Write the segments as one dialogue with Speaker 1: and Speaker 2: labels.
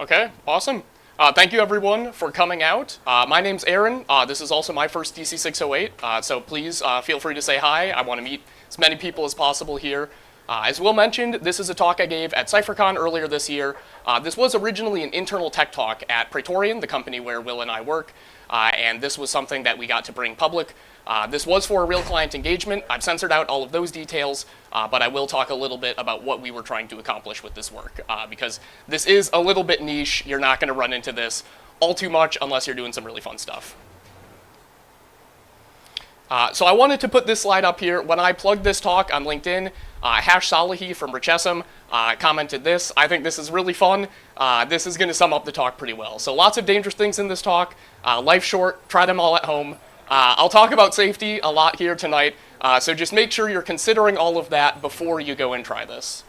Speaker 1: Okay, awesome. Thank you everyone for coming out. My name's Aaron. This is also my first DC608, so please feel free to say hi. I want to meet as many people as possible here. As Will mentioned, this is a talk I gave at CypherCon earlier this year. This was originally an internal tech talk at Praetorian, the company where Will and I work, and this was something that we got to bring public. This was for a real client engagement. I've censored out all of those details, but I will talk a little bit about what we were trying to accomplish with this work, because this is a little bit niche. You're not going to run into this all too much unless you're doing some really fun stuff. So I wanted to put this slide up here. When I plugged this talk on LinkedIn, Hash Salahi from Richessum commented this. I think this is really fun. This is going to sum up the talk pretty well. So lots of dangerous things in this talk. Life's short. Try them all at home. I'll talk about safety a lot here tonight, so just make sure you're considering all of that before you go and try this.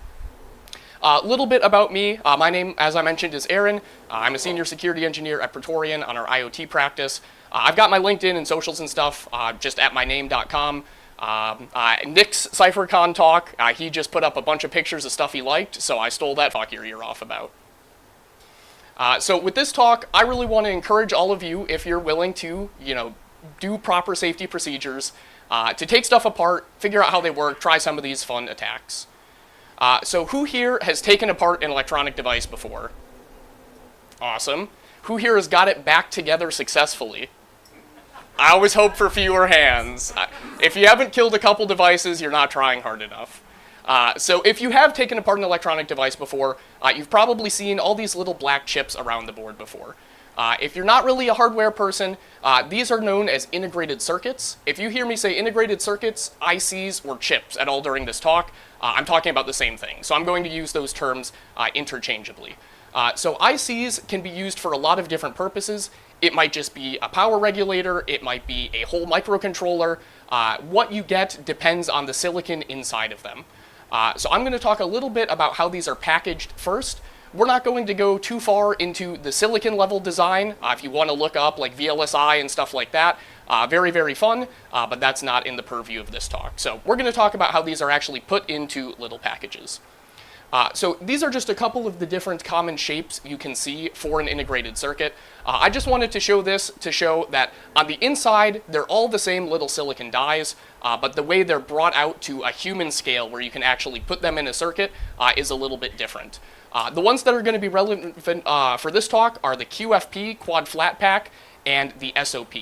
Speaker 1: A little bit about me. My name, as I mentioned, is Aaron. I'm a senior security engineer at Praetorian on our IoT practice. I've got my LinkedIn and socials and stuff just at myname.com. Nick's CypherCon talk, he just put up a bunch of pictures of stuff he liked, so I stole that talk your ear off about. So with this talk, I really want to encourage all of you, if you're willing to, do proper safety procedures, to take stuff apart, figure out how they work, try some of these fun attacks. So who here has taken apart an electronic device before? Awesome. Who here has got it back together successfully? I always hope for fewer hands. If you haven't killed a couple devices, you're not trying hard enough. So if you have taken apart an electronic device before, you've probably seen all these little black chips around the board before. If you're not really a hardware person, these are known as integrated circuits. If you hear me say integrated circuits, ICs, or chips at all during this talk, I'm talking about the same thing. So I'm going to use those terms interchangeably. So ICs can be used for a lot of different purposes. It might just be a power regulator. It might be a whole microcontroller. What you get depends on the silicon inside of them. So I'm going to talk a little bit about how these are packaged first. We're not going to go too far into the silicon level design. If you want to look up like VLSI and stuff like that, very, very fun, but that's not in the purview of this talk. So we're going to talk about how these are actually put into little packages. So these are just a couple of the different common shapes you can see for an integrated circuit. I just wanted to show this to show that on the inside, they're all the same little silicon dies, but the way they're brought out to a human scale where you can actually put them in a circuit is a little bit different. The ones that are going to be relevant for this talk are the QFP, Quad Flat Pack, and the SOP.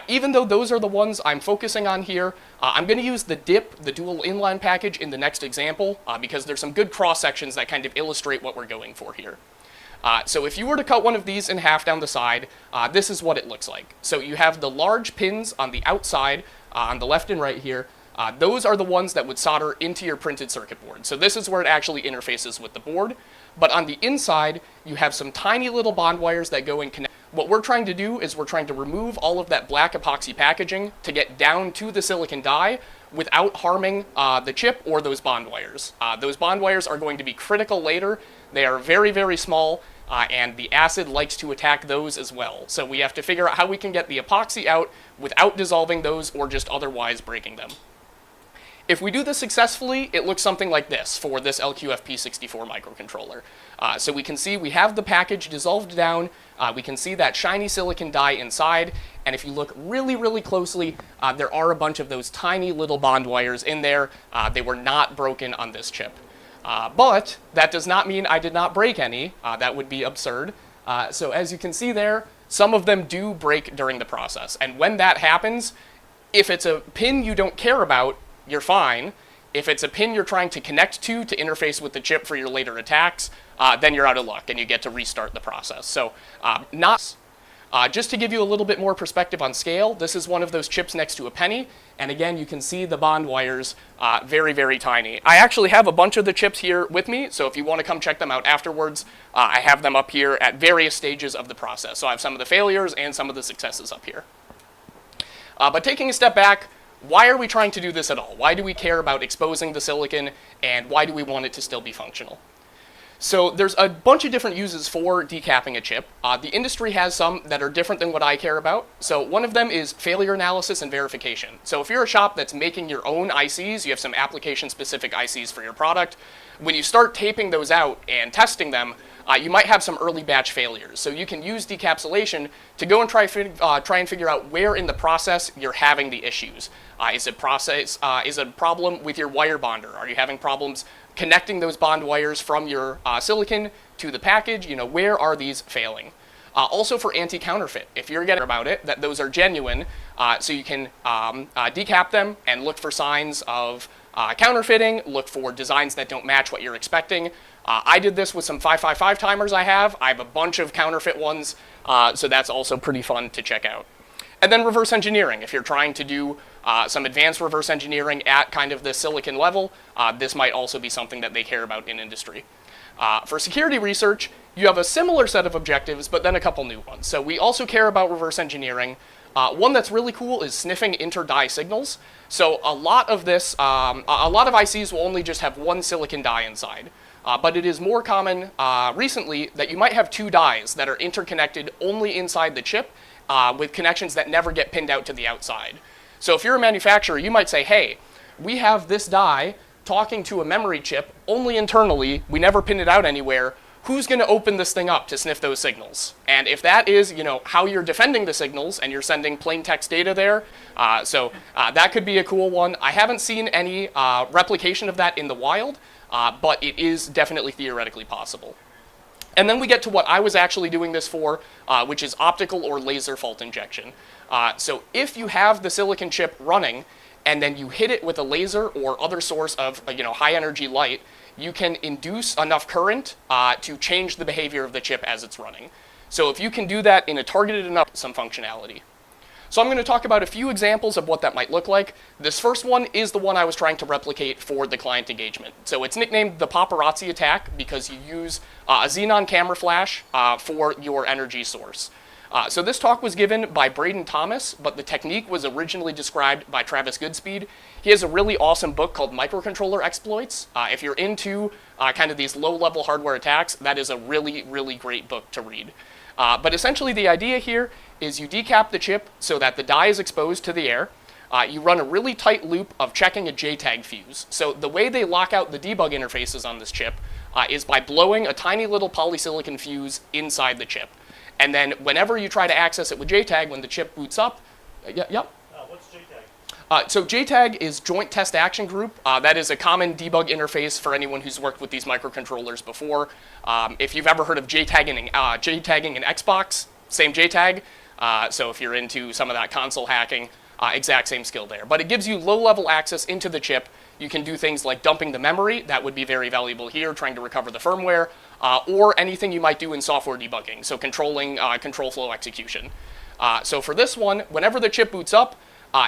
Speaker 1: Even though those are the ones I'm focusing on here, I'm going to use the DIP, the dual inline package, in the next example, because there's some good cross-sections that kind of illustrate what we're going for here. So if you were to cut one of these in half down the side, this is what it looks like. So you have the large pins on the outside, on the left and right here. Those are the ones that would solder into your printed circuit board. So this is where it actually interfaces with the board. But on the inside, you have some tiny little bond wires that go and connect. What we're trying to do is we're trying to remove all of that black epoxy packaging to get down to the silicon die without harming the chip or those bond wires. Those bond wires are going to be critical later. They are very, very small, and the acid likes to attack those as well. So we have to figure out how we can get the epoxy out without dissolving those or just otherwise breaking them. If we do this successfully, it looks something like this for this LQFP64 microcontroller. So we can see we have the package dissolved down. We can see that shiny silicon die inside. And if you look really, really closely, there are a bunch of those tiny little bond wires in there. They were not broken on this chip. But that does not mean I did not break any. That would be absurd. So as you can see there, some of them do break during the process. And when that happens, if it's a pin you don't care about, you're fine. If it's a pin you're trying to connect to interface with the chip for your later attacks, then you're out of luck and you get to restart the process. So just to give you a little bit more perspective on scale, this is one of those chips next to a penny. And again, you can see the bond wires very, very tiny. I actually have a bunch of the chips here with me, so if you want to come check them out afterwards, I have them up here at various stages of the process. So I have some of the failures and some of the successes up here. But taking a step back, why are we trying to do this at all? Why do we care about exposing the silicon, and why do we want it to still be functional? So there's a bunch of different uses for decapping a chip. The industry has some that are different than what I care about. So one of them is failure analysis and verification. So if you're a shop that's making your own ICs, you have some application-specific ICs for your product, when you start taping those out and testing them, you might have some early batch failures. So you can use decapsulation to go and try and figure out where in the process you're having the issues. Is it a problem with your wire bonder? Are you having problems connecting those bond wires from your silicon to the package? You know, where are these failing? Also for anti-counterfeit, if you're getting about it, that those are genuine, so you can decap them and look for signs of counterfeiting, look for designs that don't match what you're expecting. I did this with some 555 timers I have. I have a bunch of counterfeit ones, so that's also pretty fun to check out. And then reverse engineering. If you're trying to do some advanced reverse engineering at kind of the silicon level, this might also be something that they care about in industry. For security research, you have a similar set of objectives, but then a couple new ones. So we also care about reverse engineering. One that's really cool is sniffing inter-die signals. So a lot of this, a lot of ICs will only just have one silicon die inside. But it is more common recently that you might have two dies that are interconnected only inside the chip with connections that never get pinned out to the outside. So if you're a manufacturer, you might say, hey, we have this die talking to a memory chip only internally, we never pin it out anywhere. Who's going to open this thing up to sniff those signals? And if that is, you know, how you're defending the signals and you're sending plain text data there, that could be a cool one. I haven't seen any replication of that in the wild, but it is definitely theoretically possible. And then we get to what I was actually doing this for, which is optical or laser fault injection. So if you have the silicon chip running and then you hit it with a laser or other source of high energy light, you can induce enough current to change the behavior of the chip as it's running. So if you can do that in a targeted enough, some functionality. So I'm going to talk about a few examples of what that might look like. This first one is the one I was trying to replicate for the client engagement. So it's nicknamed the paparazzi attack because you use a xenon camera flash for your energy source. So this talk was given by Braden Thomas, but the technique was originally described by Travis Goodspeed. He has a really awesome book called Microcontroller Exploits. If you're into kind of these low-level hardware attacks, that is a really, really great book to read. But essentially the idea here is you decap the chip so that the die is exposed to the air. You run a really tight loop of checking a JTAG fuse. So the way they lock out the debug interfaces on this chip is by blowing a tiny little polysilicon fuse inside the chip. And then whenever you try to access it with JTAG, when the chip boots up,
Speaker 2: what's JTAG?
Speaker 1: So JTAG is Joint Test Action Group. That is a common debug interface for anyone who's worked with these microcontrollers before. If you've ever heard of JTAGing in Xbox, same JTAG. So if you're into some of that console hacking, exact same skill there. But it gives you low-level access into the chip. You can do things like dumping the memory. That would be very valuable here, trying to recover the firmware, or anything you might do in software debugging, so controlling control flow execution. So for this one, whenever the chip boots up,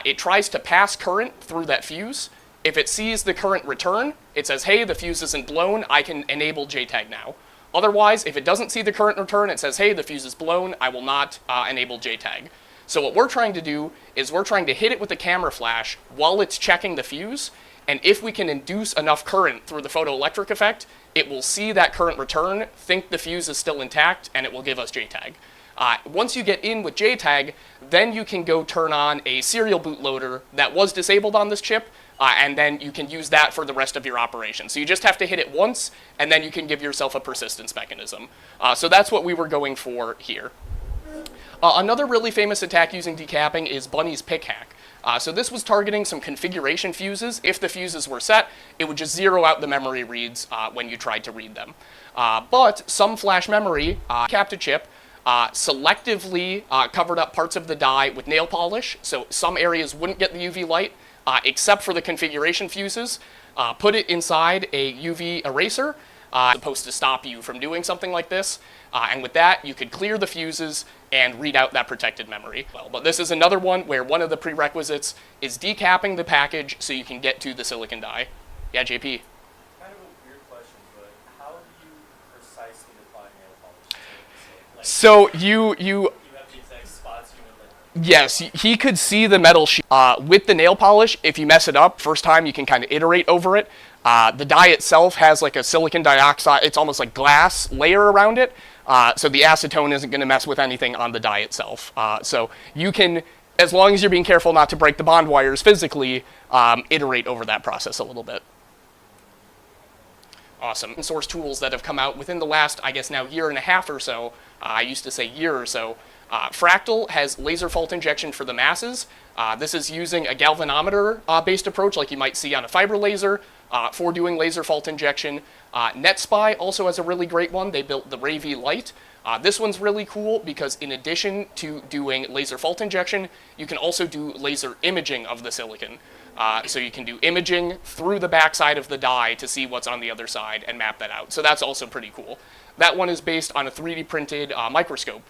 Speaker 1: it tries to pass current through that fuse. If it sees the current return, it says, hey, the fuse isn't blown, I can enable JTAG now. Otherwise, if it doesn't see the current return, it says, hey, the fuse is blown, I will not enable JTAG. So what we're trying to do is we're trying to hit it with the camera flash while it's checking the fuse, and if we can induce enough current through the photoelectric effect, it will see that current return, think the fuse is still intact, and it will give us JTAG. Once you get in with JTAG, then you can go turn on a serial bootloader that was disabled on this chip, and then you can use that for the rest of your operation. So you just have to hit it once, and then you can give yourself a persistence mechanism. So that's what we were going for here. Another really famous attack using decapping is Bunny's pick hack. So this was targeting some configuration fuses. If the fuses were set, it would just zero out the memory reads when you tried to read them. But some flash memory capped a chip, selectively covered up parts of the die with nail polish, so some areas wouldn't get the UV light, except for the configuration fuses, put it inside a UV eraser, supposed to stop you from doing something like this, and with that, you could clear the fuses and read out that protected memory. Well, but this is another one where one of the prerequisites is decapping the package so you can get to the silicon die. Yeah, JP?
Speaker 2: Kind of a weird question, but how do you precisely apply nail polish?
Speaker 1: So
Speaker 2: you have the exact spots you would like.
Speaker 1: Yes, he could see the metal sheet. With the nail polish, if you mess it up, first time you can kind of iterate over it. The die itself has like a silicon dioxide, it's almost like glass layer around it. So the acetone isn't going to mess with anything on the die itself. So you can, as long as you're being careful not to break the bond wires physically, iterate over that process a little bit. awesome source tools that have come out within the last, I guess now, year and a half or so. I used to say year or so. Fractal has laser fault injection for the masses. This is using a galvanometer-based approach like you might see on a fiber laser for doing laser fault injection. NetSpy also has a really great one. They built the Ray V Lite. This one's really cool because in addition to doing laser fault injection, you can also do laser imaging of the silicon. So you can do imaging through the backside of the die to see what's on the other side and map that out. So that's also pretty cool. That one is based on a 3D printed microscope.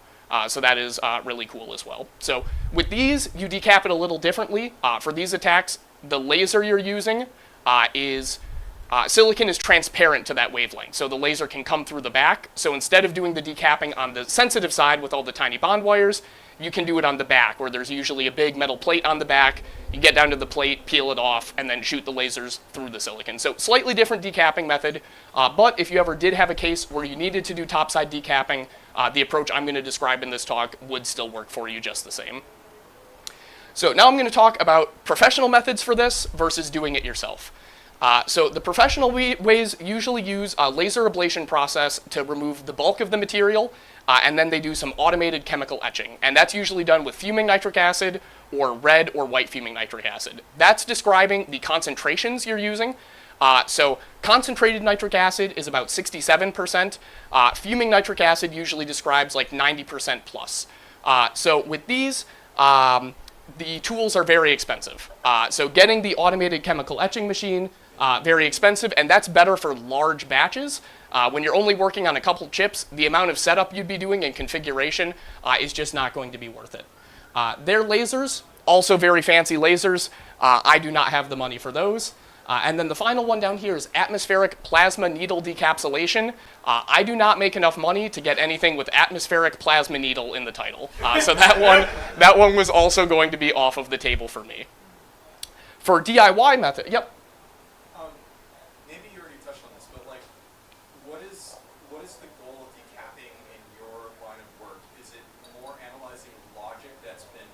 Speaker 1: So that is really cool as well. So with these, you decap it a little differently. For these attacks, the laser you're using is silicon is transparent to that wavelength. So the laser can come through the back. So instead of doing the decapping on the sensitive side with all the tiny bond wires, you can do it on the back, where there's usually a big metal plate on the back. You get down to the plate, peel it off, and then shoot the lasers through the silicon. So slightly different decapping method, but if you ever did have a case where you needed to do topside decapping, the approach I'm going to describe in this talk would still work for you just the same. So now I'm going to talk about professional methods for this versus doing it yourself. So the professional ways usually use a laser ablation process to remove the bulk of the material, and then they do some automated chemical etching. And that's usually done with fuming nitric acid or red or white fuming nitric acid. That's describing the concentrations you're using. So concentrated nitric acid is about 67%. Fuming nitric acid usually describes like 90% plus. So with these, the tools are very expensive. So getting the automated chemical etching machine, very expensive, and that's better for large batches. When you're only working on a couple chips, the amount of setup you'd be doing and configuration is just not going to be worth it. Their lasers, also very fancy lasers. I do not have the money for those. And then the final one down here is atmospheric plasma needle decapsulation. I do not make enough money to get anything with atmospheric plasma needle in the title. So that one was also going to be off of the table for me. For DIY method, yep.
Speaker 2: Maybe you already touched on this, but like, what is the goal of decapping in your line of work? Is it more analyzing logic that's been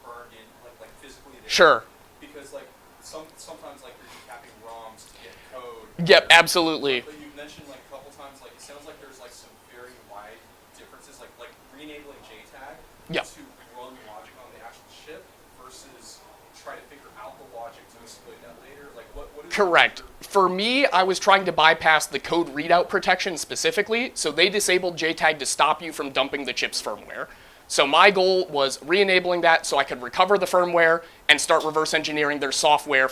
Speaker 2: burned in, like physically there?
Speaker 1: Sure.
Speaker 2: Because like sometimes like you're decapping ROMs to get code.
Speaker 1: Yep, absolutely.
Speaker 2: But you've mentioned like a couple times, like it sounds like there's like some very wide differences, like re-enabling JTAG
Speaker 1: Yep.
Speaker 2: to run logic on the actual chip versus try to figure out the logic to exploit that later. Like what is
Speaker 1: Correct. For me, I was trying to bypass the code readout protection specifically, so they disabled JTAG to stop you from dumping the chip's firmware. So my goal was re-enabling that so I could recover the firmware and start reverse engineering their software.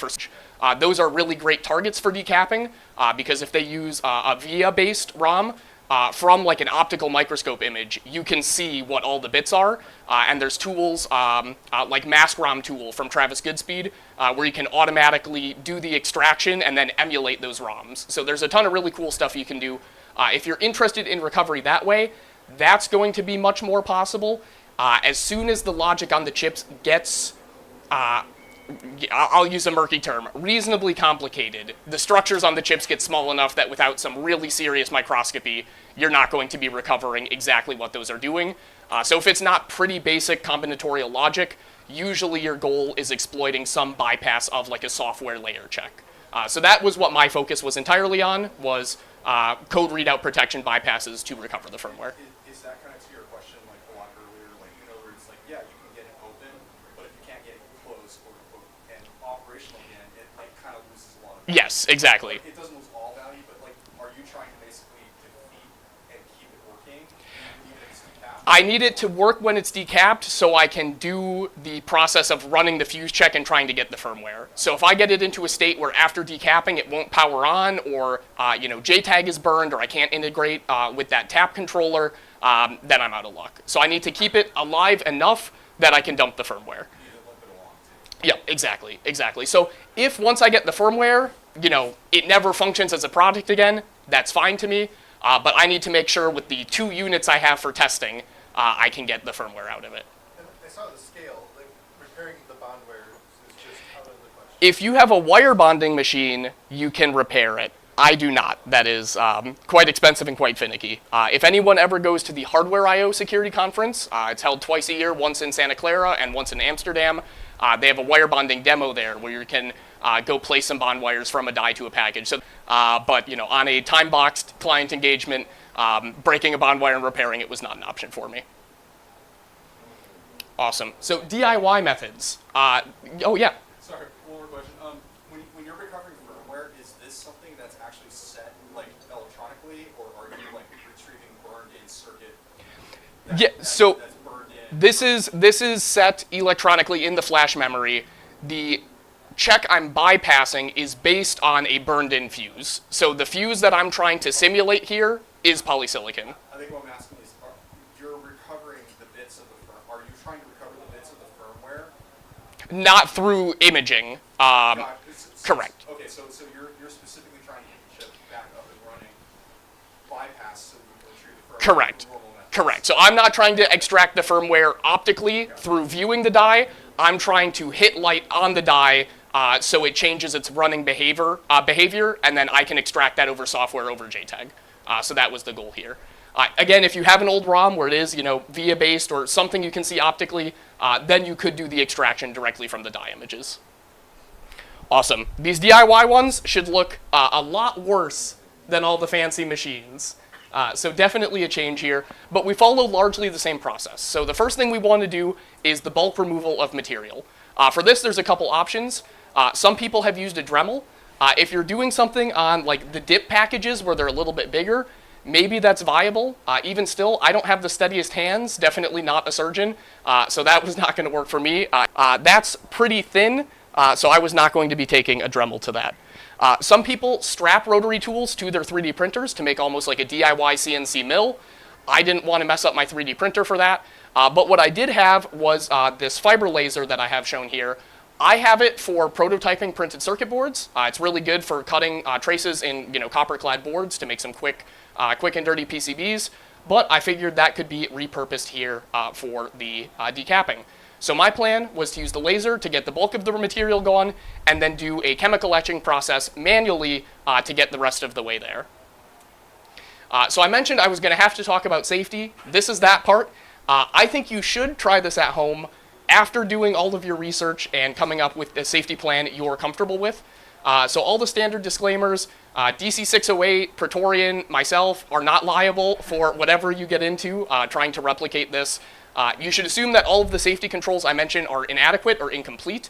Speaker 1: Those are really great targets for decapping because if they use a VIA-based ROM from like an optical microscope image, you can see what all the bits are. And there's tools like Mask ROM tool from Travis Goodspeed where you can automatically do the extraction and then emulate those ROMs. So there's a ton of really cool stuff you can do. If you're interested in recovery that way, that's going to be much more possible. As soon as the logic on the chips gets, I'll use a murky term, reasonably complicated, the structures on the chips get small enough that without some really serious microscopy, you're not going to be recovering exactly what those are doing. So if it's not pretty basic combinatorial logic, usually your goal is exploiting some bypass of like a software layer check. So that was what my focus was entirely on, was code readout protection bypasses to recover the firmware.
Speaker 2: Is that kind of to your question like a lot earlier, like where it's like, yeah, you can get it open, but if you can't get it closed, quote unquote, and operational again, it like kind of loses a lot of value.
Speaker 1: Yes, exactly.
Speaker 2: Like, it doesn't lose all value, but like, are you trying to basically defeat and keep it working even if it's decapped?
Speaker 1: I need it to work when it's decapped so I can do the process of running the fuse check and trying to get the firmware. So if I get it into a state where after decapping it won't power on, or JTAG is burned, or I can't integrate with that tap controller, then I'm out of luck. So I need to keep it alive enough that I can dump the firmware. Yep, exactly. So if once I get the firmware, it never functions as a product again, that's fine to me. But I need to make sure with the 2 units I have for testing, I can get the firmware out of it.
Speaker 3: And I saw the scale, like repairing the bond wire is just out of the question.
Speaker 1: If you have a wire bonding machine, you can repair it. I do not. That is quite expensive and quite finicky. If anyone ever goes to the Hardware I/O Security Conference, it's held twice a year, once in Santa Clara and once in Amsterdam. They have a wire bonding demo there where you can go place some bond wires from a die to a package. So, but on a time-boxed client engagement, breaking a bond wire and repairing it was not an option for me. Awesome. So DIY methods. Oh yeah.
Speaker 2: Sorry, one more question. When you're recovering firmware, is this something that's actually set like electronically, or are you like retrieving burned-in circuit? That's burned in?
Speaker 1: This is set electronically in the flash memory. The check I'm bypassing is based on a burned-in fuse. So the fuse that I'm trying to simulate here is polysilicon.
Speaker 2: I think what I'm asking is, you're recovering the bits of the firmware. Are you trying to recover the bits of the firmware?
Speaker 1: Not through imaging. Correct.
Speaker 2: Okay, so you're specifically trying to get the chip back up and running, bypass so you can retrieve the firmware.
Speaker 1: Correct.
Speaker 2: through normal methods.
Speaker 1: Correct. So I'm not trying to extract the firmware optically through viewing the die. I'm trying to hit light on the die so it changes its running behavior, and then I can extract that over software over JTAG. So that was the goal here. Again, if you have an old ROM where it is, VIA based or something you can see optically, then you could do the extraction directly from the die images. Awesome. These DIY ones should look a lot worse than all the fancy machines. So definitely a change here, but we follow largely the same process. So the first thing we want to do is the bulk removal of material. For this, there's a couple options. Some people have used a Dremel. If you're doing something on like the dip packages where they're a little bit bigger, maybe that's viable. Even still, I don't have the steadiest hands, definitely not a surgeon, so that was not going to work for me. That's pretty thin, so I was not going to be taking a Dremel to that. Some people strap rotary tools to their 3D printers to make almost like a DIY CNC mill. I didn't want to mess up my 3D printer for that, but what I did have was this fiber laser that I have shown here. I have it for prototyping printed circuit boards. It's really good for cutting traces in copper-clad boards to make some quick and dirty PCBs, but I figured that could be repurposed here for the decapping. So my plan was to use the laser to get the bulk of the material gone and then do a chemical etching process manually to get the rest of the way there. So I mentioned I was going to have to talk about safety. This is that part. I think you should try this at home after doing all of your research and coming up with a safety plan you're comfortable with. So all the standard disclaimers, DC 608, Praetorian, myself are not liable for whatever you get into trying to replicate this. You should assume that all of the safety controls I mentioned are inadequate or incomplete,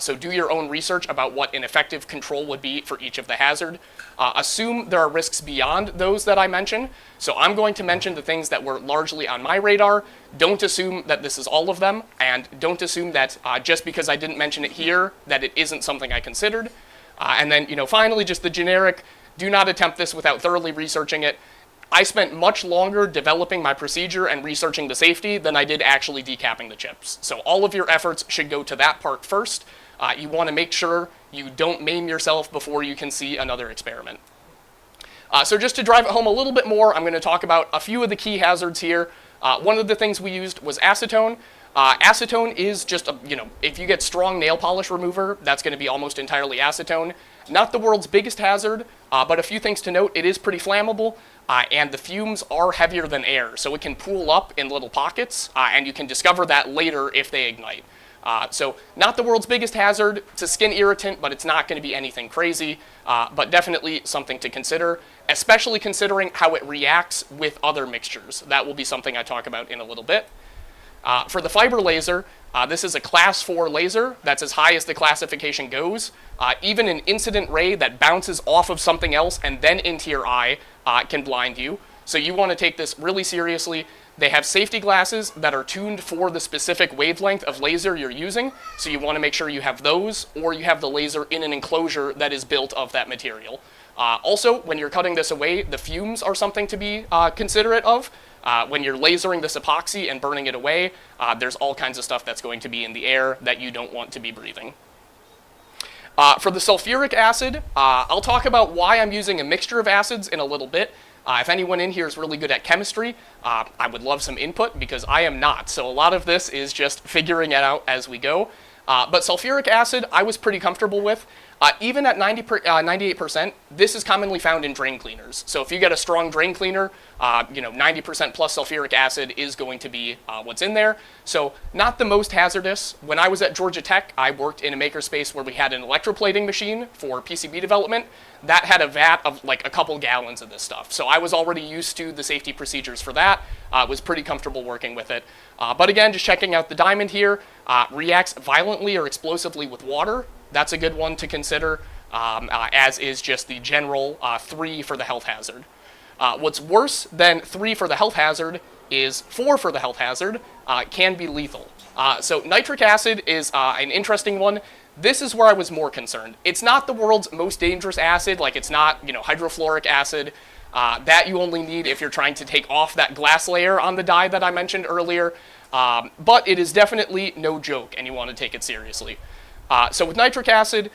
Speaker 1: so do your own research about what an effective control would be for each of the hazard. Assume there are risks beyond those that I mentioned, so I'm going to mention the things that were largely on my radar. Don't assume that this is all of them, and don't assume that just because I didn't mention it here that it isn't something I considered. And then, finally, just the generic, do not attempt this without thoroughly researching it. I spent much longer developing my procedure and researching the safety than I did actually decapping the chips. So all of your efforts should go to that part first. You want to make sure you don't maim yourself before you can see another experiment. So just to drive it home a little bit more, I'm going to talk about a few of the key hazards here. One of the things we used was acetone. Acetone is just, if you get strong nail polish remover, that's going to be almost entirely acetone. Not the world's biggest hazard, but a few things to note. It is pretty flammable, and the fumes are heavier than air, so it can pool up in little pockets, and you can discover that later if they ignite. So not the world's biggest hazard. It's a skin irritant, but it's not going to be anything crazy, but definitely something to consider, especially considering how it reacts with other mixtures. That will be something I talk about in a little bit. For the fiber laser, this is a class 4 laser. That's as high as the classification goes. Even an incident ray that bounces off of something else and then into your eye can blind you. So you want to take this really seriously. They have safety glasses that are tuned for the specific wavelength of laser you're using. So you want to make sure you have those, or you have the laser in an enclosure that is built of that material. Also, when you're cutting this away, the fumes are something to be considerate of. When you're lasering this epoxy and burning it away, there's all kinds of stuff that's going to be in the air that you don't want to be breathing. For the sulfuric acid, I'll talk about why I'm using a mixture of acids in a little bit. If anyone in here is really good at chemistry, I would love some input because I am not. So a lot of this is just figuring it out as we go. But sulfuric acid, I was pretty comfortable with. Even at 98%, this is commonly found in drain cleaners. So if you get a strong drain cleaner, 90% plus sulfuric acid is going to be what's in there. So not the most hazardous. When I was at Georgia Tech, I worked in a makerspace where we had an electroplating machine for PCB development. That had a vat of like a couple gallons of this stuff. So I was already used to the safety procedures for that. Was pretty comfortable working with it. But again, just checking out the diamond here, reacts violently or explosively with water. That's a good one to consider, as is just the general 3 for the health hazard. What's worse than 3 for the health hazard is 4 for the health hazard, can be lethal. So nitric acid is an interesting one. This is where I was more concerned. It's not the world's most dangerous acid, like it's not hydrofluoric acid. That you only need if you're trying to take off that glass layer on the die that I mentioned earlier. But it is definitely no joke, and you want to take it seriously. So with nitric acid,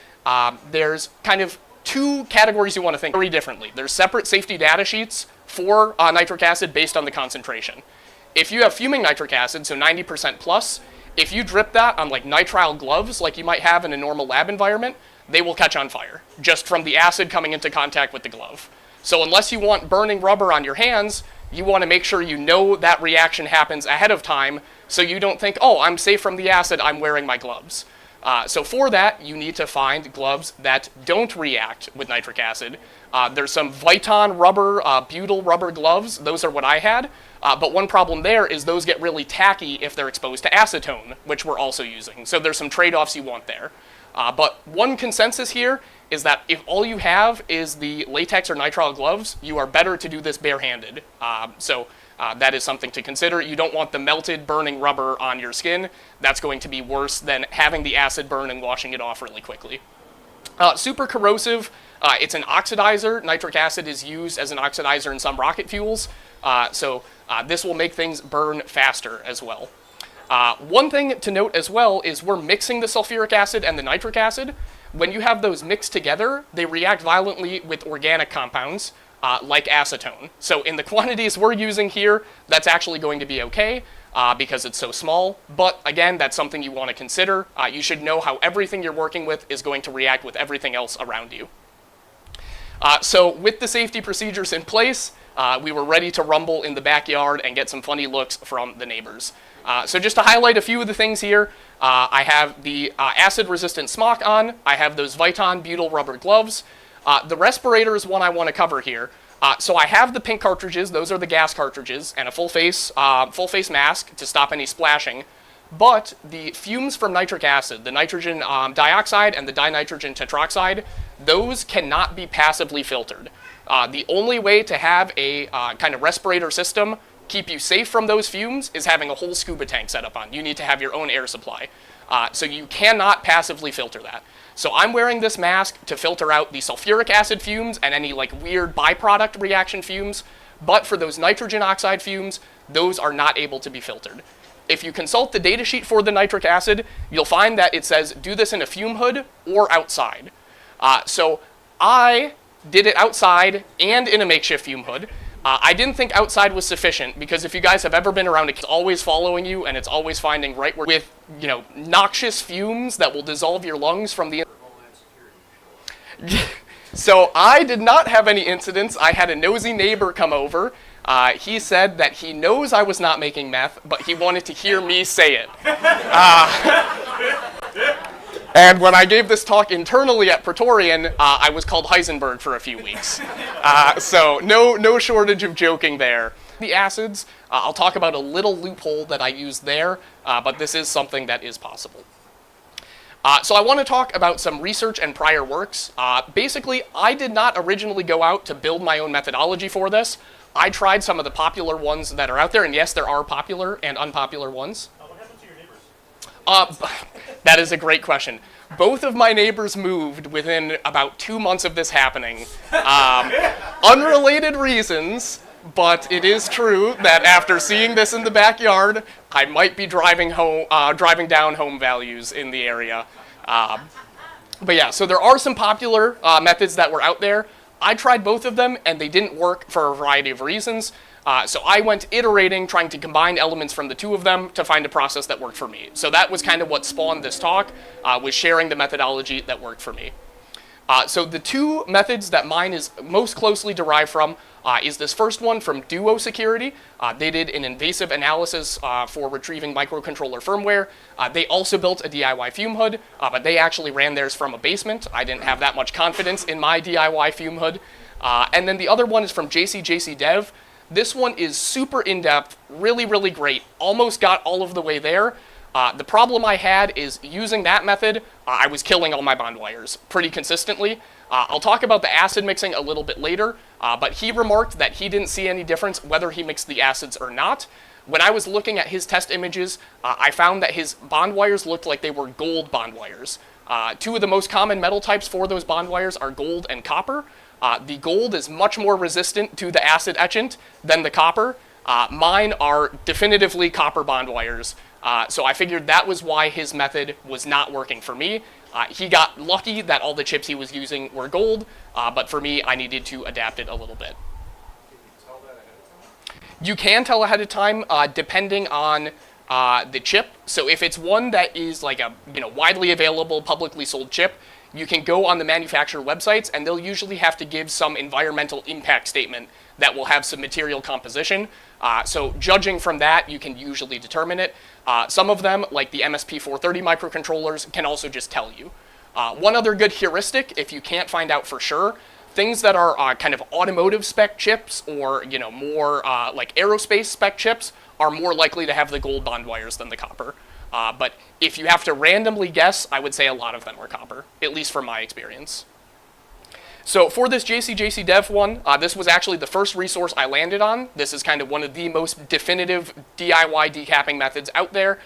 Speaker 1: there's kind of 2 categories you want to think very differently. There's separate safety data sheets for nitric acid based on the concentration. If you have fuming nitric acid, so 90% plus, if you drip that on like nitrile gloves like you might have in a normal lab environment, they will catch on fire just from the acid coming into contact with the glove. So unless you want burning rubber on your hands, you want to make sure you know that reaction happens ahead of time so you don't think, oh, I'm safe from the acid, I'm wearing my gloves. So for that, you need to find gloves that don't react with nitric acid. There's some Viton rubber, butyl rubber gloves. Those are what I had. But one problem there is those get really tacky if they're exposed to acetone, which we're also using. So there's some trade-offs you want there. But one consensus here is that if all you have is the latex or nitrile gloves, you are better to do this barehanded. So that is something to consider. You don't want the melted, burning rubber on your skin. That's going to be worse than having the acid burn and washing it off really quickly. Super corrosive. It's an oxidizer. Nitric acid is used as an oxidizer in some rocket fuels. So this will make things burn faster as well. One thing to note as well is we're mixing the sulfuric acid and the nitric acid. When you have those mixed together, they react violently with organic compounds like acetone. So in the quantities we're using here, that's actually going to be okay because it's so small. But again, that's something you want to consider. You should know how everything you're working with is going to react with everything else around you. So with the safety procedures in place, we were ready to rumble in the backyard and get some funny looks from the neighbors. So just to highlight a few of the things here, I have the acid-resistant smock on. I have those Viton butyl rubber gloves. The respirator is one I want to cover here. So I have the pink cartridges. Those are the gas cartridges, and a full face mask to stop any splashing. But the fumes from nitric acid, the nitrogen dioxide and the dinitrogen tetroxide, those cannot be passively filtered. The only way to have a kind of respirator system keep you safe from those fumes is having a whole scuba tank set up on. You need to have your own air supply. So you cannot passively filter that. So I'm wearing this mask to filter out the sulfuric acid fumes and any like weird byproduct reaction fumes. But for those nitrogen oxide fumes, those are not able to be filtered. If you consult the data sheet for the nitric acid, you'll find that it says do this in a fume hood or outside. So I did it outside and in a makeshift fume hood. I didn't think outside was sufficient because if you guys have ever been around, it's always following you and it's always finding right where with noxious fumes that will dissolve your lungs from the. So I did not have any incidents. I had a nosy neighbor come over. He said that he knows I was not making meth, but he wanted to hear me say it. And when I gave this talk internally at Praetorian, I was called Heisenberg for a few weeks. So no shortage of joking there. The acids, I'll talk about a little loophole that I used there, but this is something that is possible. So I want to talk about some research and prior works. Basically, I did not originally go out to build my own methodology for this. I tried some of the popular ones that are out there, and yes, there are popular and unpopular ones.
Speaker 4: What happened to your neighbors?
Speaker 1: That is a great question. Both of my neighbors moved within about 2 months of this happening. Unrelated reasons, but it is true that after seeing this in the backyard, I might be driving down home values in the area. But yeah, so there are some popular methods that were out there. I tried both of them, and they didn't work for a variety of reasons. So I went iterating, trying to combine elements from the two of them to find a process that worked for me. So that was kind of what spawned this talk, was sharing the methodology that worked for me. So the two methods that mine is most closely derived from is this first one from Duo Security. They did an invasive analysis for retrieving microcontroller firmware. They also built a DIY fume hood, but they actually ran theirs from a basement. I didn't have that much confidence in my DIY fume hood. And then the other one is from JC Dev. This one is super in-depth, really, really great. Almost got all of the way there. The problem I had is using that method, I was killing all my bond wires pretty consistently. I'll talk about the acid mixing a little bit later, but he remarked that he didn't see any difference whether he mixed the acids or not. When I was looking at his test images, I found that his bond wires looked like they were gold bond wires. Two of the most common metal types for those bond wires are gold and copper. The gold is much more resistant to the acid etchant than the copper. Mine are definitively copper bond wires. So I figured that was why his method was not working for me. He got lucky that all the chips he was using were gold, but for me, I needed to adapt it a little bit.
Speaker 3: Can you tell that ahead of time?
Speaker 1: You can tell ahead of time, depending on the chip. So if it's one that is like a widely available, publicly sold chip, you can go on the manufacturer websites, and they'll usually have to give some environmental impact statement that will have some material composition. So judging from that, you can usually determine it. Some of them, like the MSP430 microcontrollers, can also just tell you. One other good heuristic, if you can't find out for sure, things that are kind of automotive spec chips or more like aerospace spec chips are more likely to have the gold bond wires than the copper. But if you have to randomly guess, I would say a lot of them are copper, at least from my experience. So for this JC Dev one, this was actually the first resource I landed on. This is kind of one of the most definitive DIY decapping methods out there.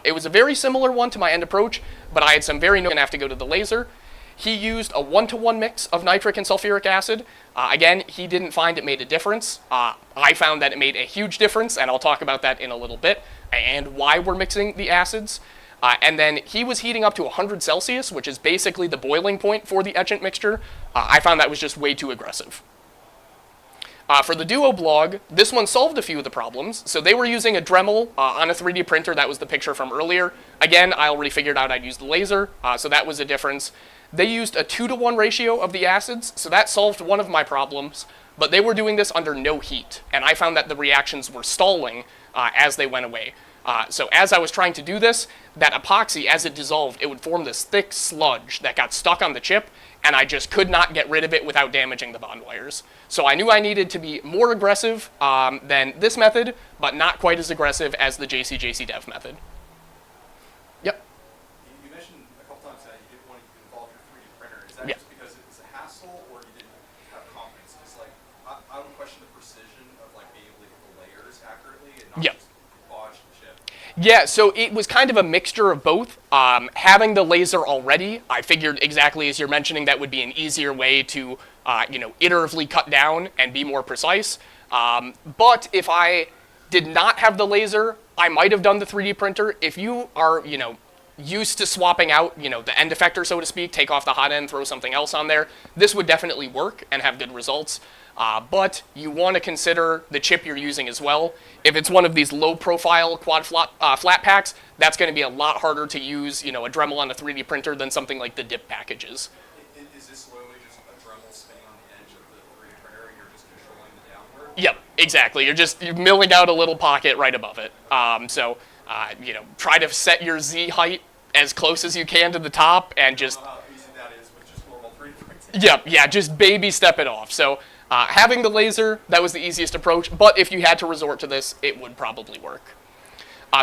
Speaker 1: It was a very similar one to my end approach, but I had some very gonna have to go to the laser. He used a 1-to-1 mix of nitric and sulfuric acid. Again, he didn't find it made a difference. I found that it made a huge difference, and I'll talk about that in a little bit, and why we're mixing the acids. And then he was heating up to 100 Celsius, which is basically the boiling point for the etchant mixture. I found that was just way too aggressive. For the Duo blog, this one solved a few of the problems. So they were using a Dremel on a 3D printer. That was the picture from earlier. Again, I already figured out I'd use the laser, so that was a difference. They used a 2-to-1 ratio of the acids, so that solved one of my problems. But they were doing this under no heat, and I found that the reactions were stalling as they went away. So as I was trying to do this, that epoxy, as it dissolved, it would form this thick sludge that got stuck on the chip, and I just could not get rid of it without damaging the bond wires. So I knew I needed to be more aggressive than this method, but not quite as aggressive as the JC Dev method. Yep.
Speaker 2: You mentioned a couple times that you didn't want to involve your 3D printer. Is that
Speaker 1: Yeah.
Speaker 2: just because it was a hassle, or you didn't have confidence? Because I would question the precision of being able to get the layers accurately and not
Speaker 1: Yep.
Speaker 2: just bodge the chip.
Speaker 1: Yeah, so it was kind of a mixture of both. Having the laser already, I figured exactly as you're mentioning that would be an easier way to, iteratively cut down and be more precise. But if I did not have the laser, I might have done the 3D printer. If you are, used to swapping out, the end effector, so to speak, take off the hot end, throw something else on there, this would definitely work and have good results. But you want to consider the chip you're using as well. If it's one of these low-profile quad flat packs, that's going to be a lot harder to use, a Dremel on a 3D printer than something like the dip packages.
Speaker 2: Is this literally just a Dremel spinning on the edge of the 3D printer, and you're just controlling the downward?
Speaker 1: Yep, exactly. You're milling out a little pocket right above it. Try to set your Z height as close as you can to the top, and just
Speaker 2: I don't know how easy that is with just normal 3D printing.
Speaker 1: yeah, just baby step it off. So having the laser, that was the easiest approach, but if you had to resort to this, it would probably work.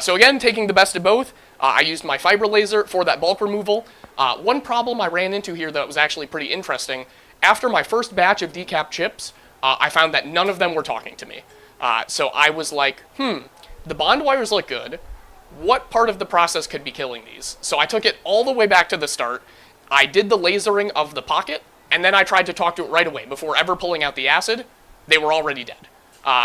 Speaker 1: So again, taking the best of both, I used my fiber laser for that bulk removal. One problem I ran into here that was actually pretty interesting, after my first batch of decap chips, I found that none of them were talking to me. So I was like, the bond wires look good. What part of the process could be killing these? So I took it all the way back to the start. I did the lasering of the pocket, and then I tried to talk to it right away. Before ever pulling out the acid, they were already dead.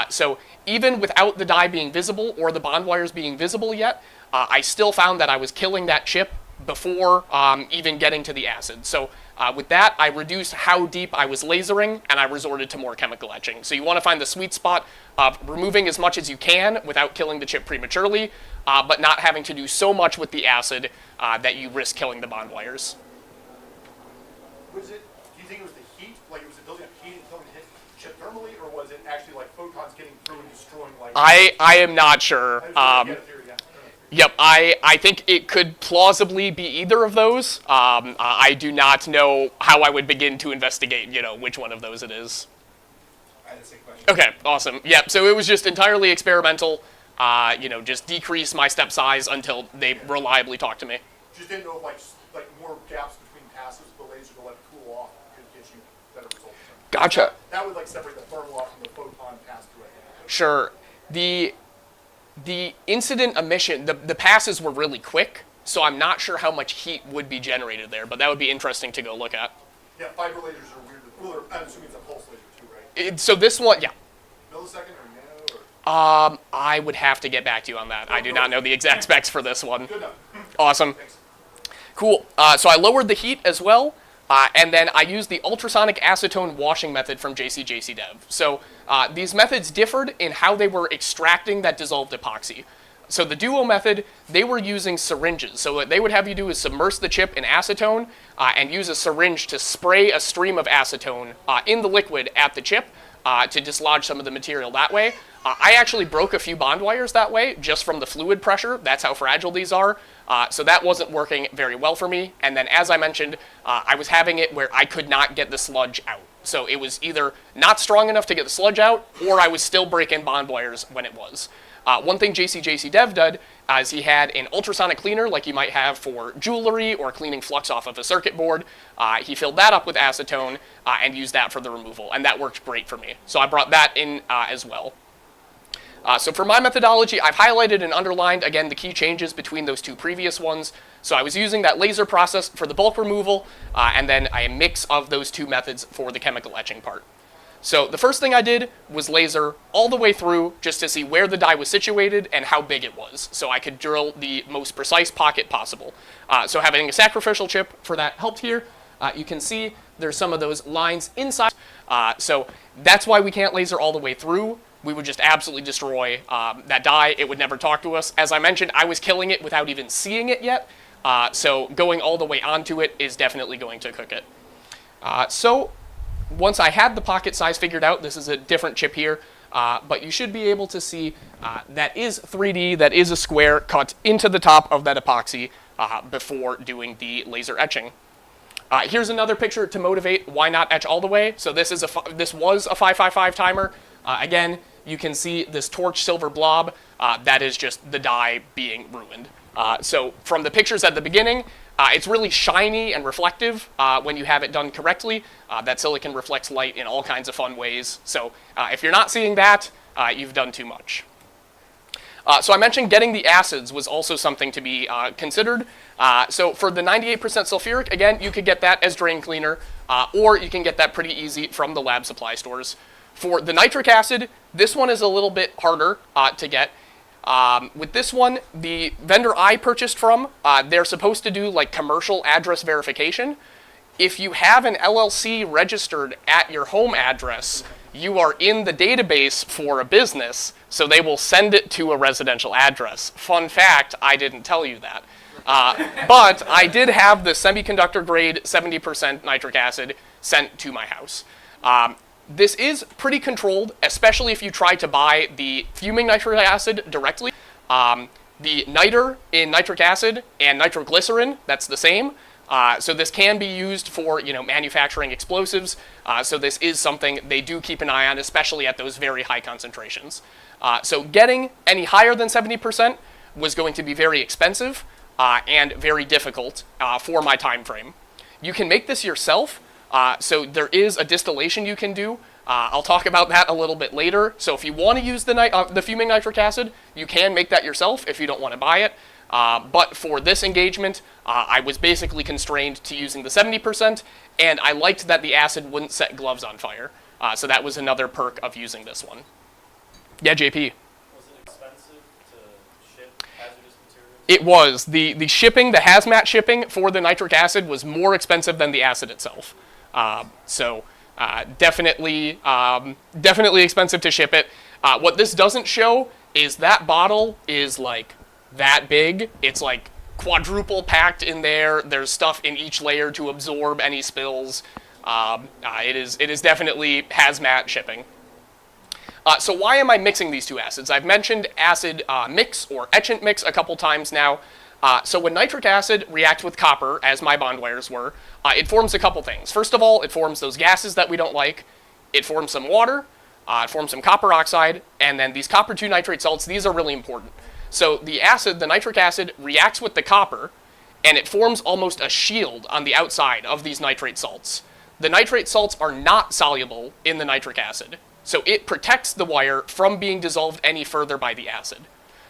Speaker 1: So even without the die being visible or the bond wires being visible yet, I still found that I was killing that chip before even getting to the acid. So with that, I reduced how deep I was lasering, and I resorted to more chemical etching. So you want to find the sweet spot of removing as much as you can without killing the chip prematurely, but not having to do so much with the acid that you risk killing the bond wires.
Speaker 3: Was it, do you think it was the heat, like it was the building up heat and something hit the chip thermally, or was it actually like photons getting through and destroying like?
Speaker 1: I am not sure.
Speaker 3: I just wanted to get a theory, yeah.
Speaker 1: Yep, I think it could plausibly be either of those. I do not know how I would begin to investigate, which one of those it is.
Speaker 2: I had the same question.
Speaker 1: Okay, awesome. Yep, so it was just entirely experimental. Just decrease my step size until they reliably talk to me.
Speaker 3: Just didn't know if like more gaps between passes, the laser to let it cool off could get you better results.
Speaker 1: Gotcha.
Speaker 3: That would like separate the thermal off from the photon pass through it.
Speaker 1: Sure. The incident emission, the passes were really quick, so I'm not sure how much heat would be generated there, but that would be interesting to go look at.
Speaker 3: Yeah, fiber lasers are weird. Well, I'm assuming it's a pulse laser too, right?
Speaker 1: So this one, yeah.
Speaker 3: Millisecond or nano or?
Speaker 1: I would have to get back to you on that. I do not know the exact specs for this one.
Speaker 3: Good enough.
Speaker 1: Awesome.
Speaker 3: Thanks.
Speaker 1: Cool. So I lowered the heat as well, and then I used the ultrasonic acetone washing method from JCJCDev. So these methods differed in how they were extracting that dissolved epoxy. So the duo method, they were using syringes. So what they would have you do is submerge the chip in acetone and use a syringe to spray a stream of acetone in the liquid at the chip to dislodge some of the material that way. I actually broke a few bond wires that way, just from the fluid pressure. That's how fragile these are. So that wasn't working very well for me. And then, as I mentioned, I was having it where I could not get the sludge out. So it was either not strong enough to get the sludge out, or I was still breaking bond wires when it was. One thing JCJCDev did is he had an ultrasonic cleaner like you might have for jewelry or cleaning flux off of a circuit board. He filled that up with acetone and used that for the removal, and that worked great for me. So I brought that in as well. So for my methodology, I've highlighted and underlined, again, the key changes between those two previous ones. So I was using that laser process for the bulk removal, and then a mix of those two methods for the chemical etching part. So the first thing I did was laser all the way through just to see where the die was situated and how big it was, so I could drill the most precise pocket possible. So having a sacrificial chip for that helped here. You can see there's some of those lines inside. So that's why we can't laser all the way through. We would just absolutely destroy that die. It would never talk to us. As I mentioned, I was killing it without even seeing it yet. So going all the way onto it is definitely going to cook it. So once I had the pocket size figured out, this is a different chip here, but you should be able to see that is 3D, that is a square cut into the top of that epoxy before doing the laser etching. Here's another picture to motivate why not etch all the way. So this was a 555 timer. Again, you can see this torch silver blob. That is just the die being ruined. So from the pictures at the beginning, it's really shiny and reflective when you have it done correctly. That silicon reflects light in all kinds of fun ways. So if you're not seeing that, you've done too much. So I mentioned getting the acids was also something to be considered. So for the 98% sulfuric, again, you could get that as drain cleaner, or you can get that pretty easy from the lab supply stores. For the nitric acid, this one is a little bit harder to get. With this one, the vendor I purchased from, they're supposed to do like commercial address verification. If you have an LLC registered at your home address, you are in the database for a business, so they will send it to a residential address. Fun fact, I didn't tell you that. But I did have the semiconductor grade 70% nitric acid sent to my house. This is pretty controlled, especially if you try to buy the fuming nitric acid directly. The niter in nitric acid and nitroglycerin, that's the same. So this can be used for manufacturing explosives. So this is something they do keep an eye on, especially at those very high concentrations. So getting any higher than 70% was going to be very expensive and very difficult for my time frame. You can make this yourself. So there is a distillation you can do. I'll talk about that a little bit later. So if you want to use the fuming nitric acid, you can make that yourself if you don't want to buy it. But for this engagement, I was basically constrained to using the 70%, and I liked that the acid wouldn't set gloves on fire. So that was another perk of using this one. Yeah, JP.
Speaker 4: Was it expensive to ship hazardous materials?
Speaker 1: It was. The shipping, the hazmat shipping for the nitric acid was more expensive than the acid itself. Definitely expensive to ship it. What this doesn't show is that bottle is like that big. It's like quadruple packed in there. There's stuff in each layer to absorb any spills. It is definitely hazmat shipping. So why am I mixing these two acids? I've mentioned acid mix or etchant mix a couple times now. So when nitric acid reacts with copper, as my bond wires were, it forms a couple things. First of all, it forms those gases that we don't like. It forms some water. It forms some copper oxide. And then these copper 2 nitrate salts, these are really important. So the acid, the nitric acid, reacts with the copper, and it forms almost a shield on the outside of these nitrate salts. The nitrate salts are not soluble in the nitric acid, so it protects the wire from being dissolved any further by the acid.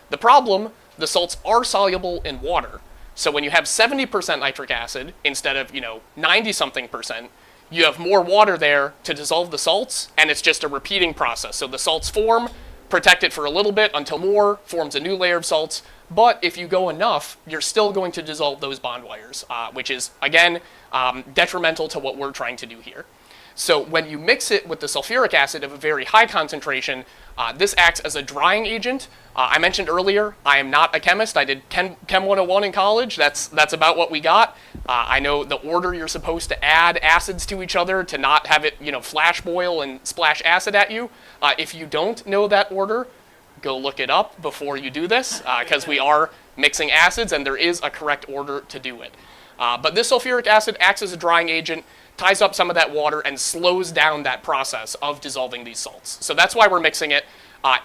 Speaker 1: The problem, the salts are soluble in water, so when you have 70% nitric acid instead of 90-something%, you have more water there to dissolve the salts, and it's just a repeating process. So the salts form, protect it for a little bit until more forms a new layer of salts, but if you go enough, you're still going to dissolve those bond wires, which is, again, detrimental to what we're trying to do here. So when you mix it with the sulfuric acid of a very high concentration, this acts as a drying agent. I mentioned earlier, I am not a chemist. I did Chem 101 in college. That's about what we got. I know the order you're supposed to add acids to each other to not have it, flash boil and splash acid at you. If you don't know that order, go look it up before you do this, because we are mixing acids and there is a correct order to do it. But this sulfuric acid acts as a drying agent, ties up some of that water, and slows down that process of dissolving these salts. So that's why we're mixing it.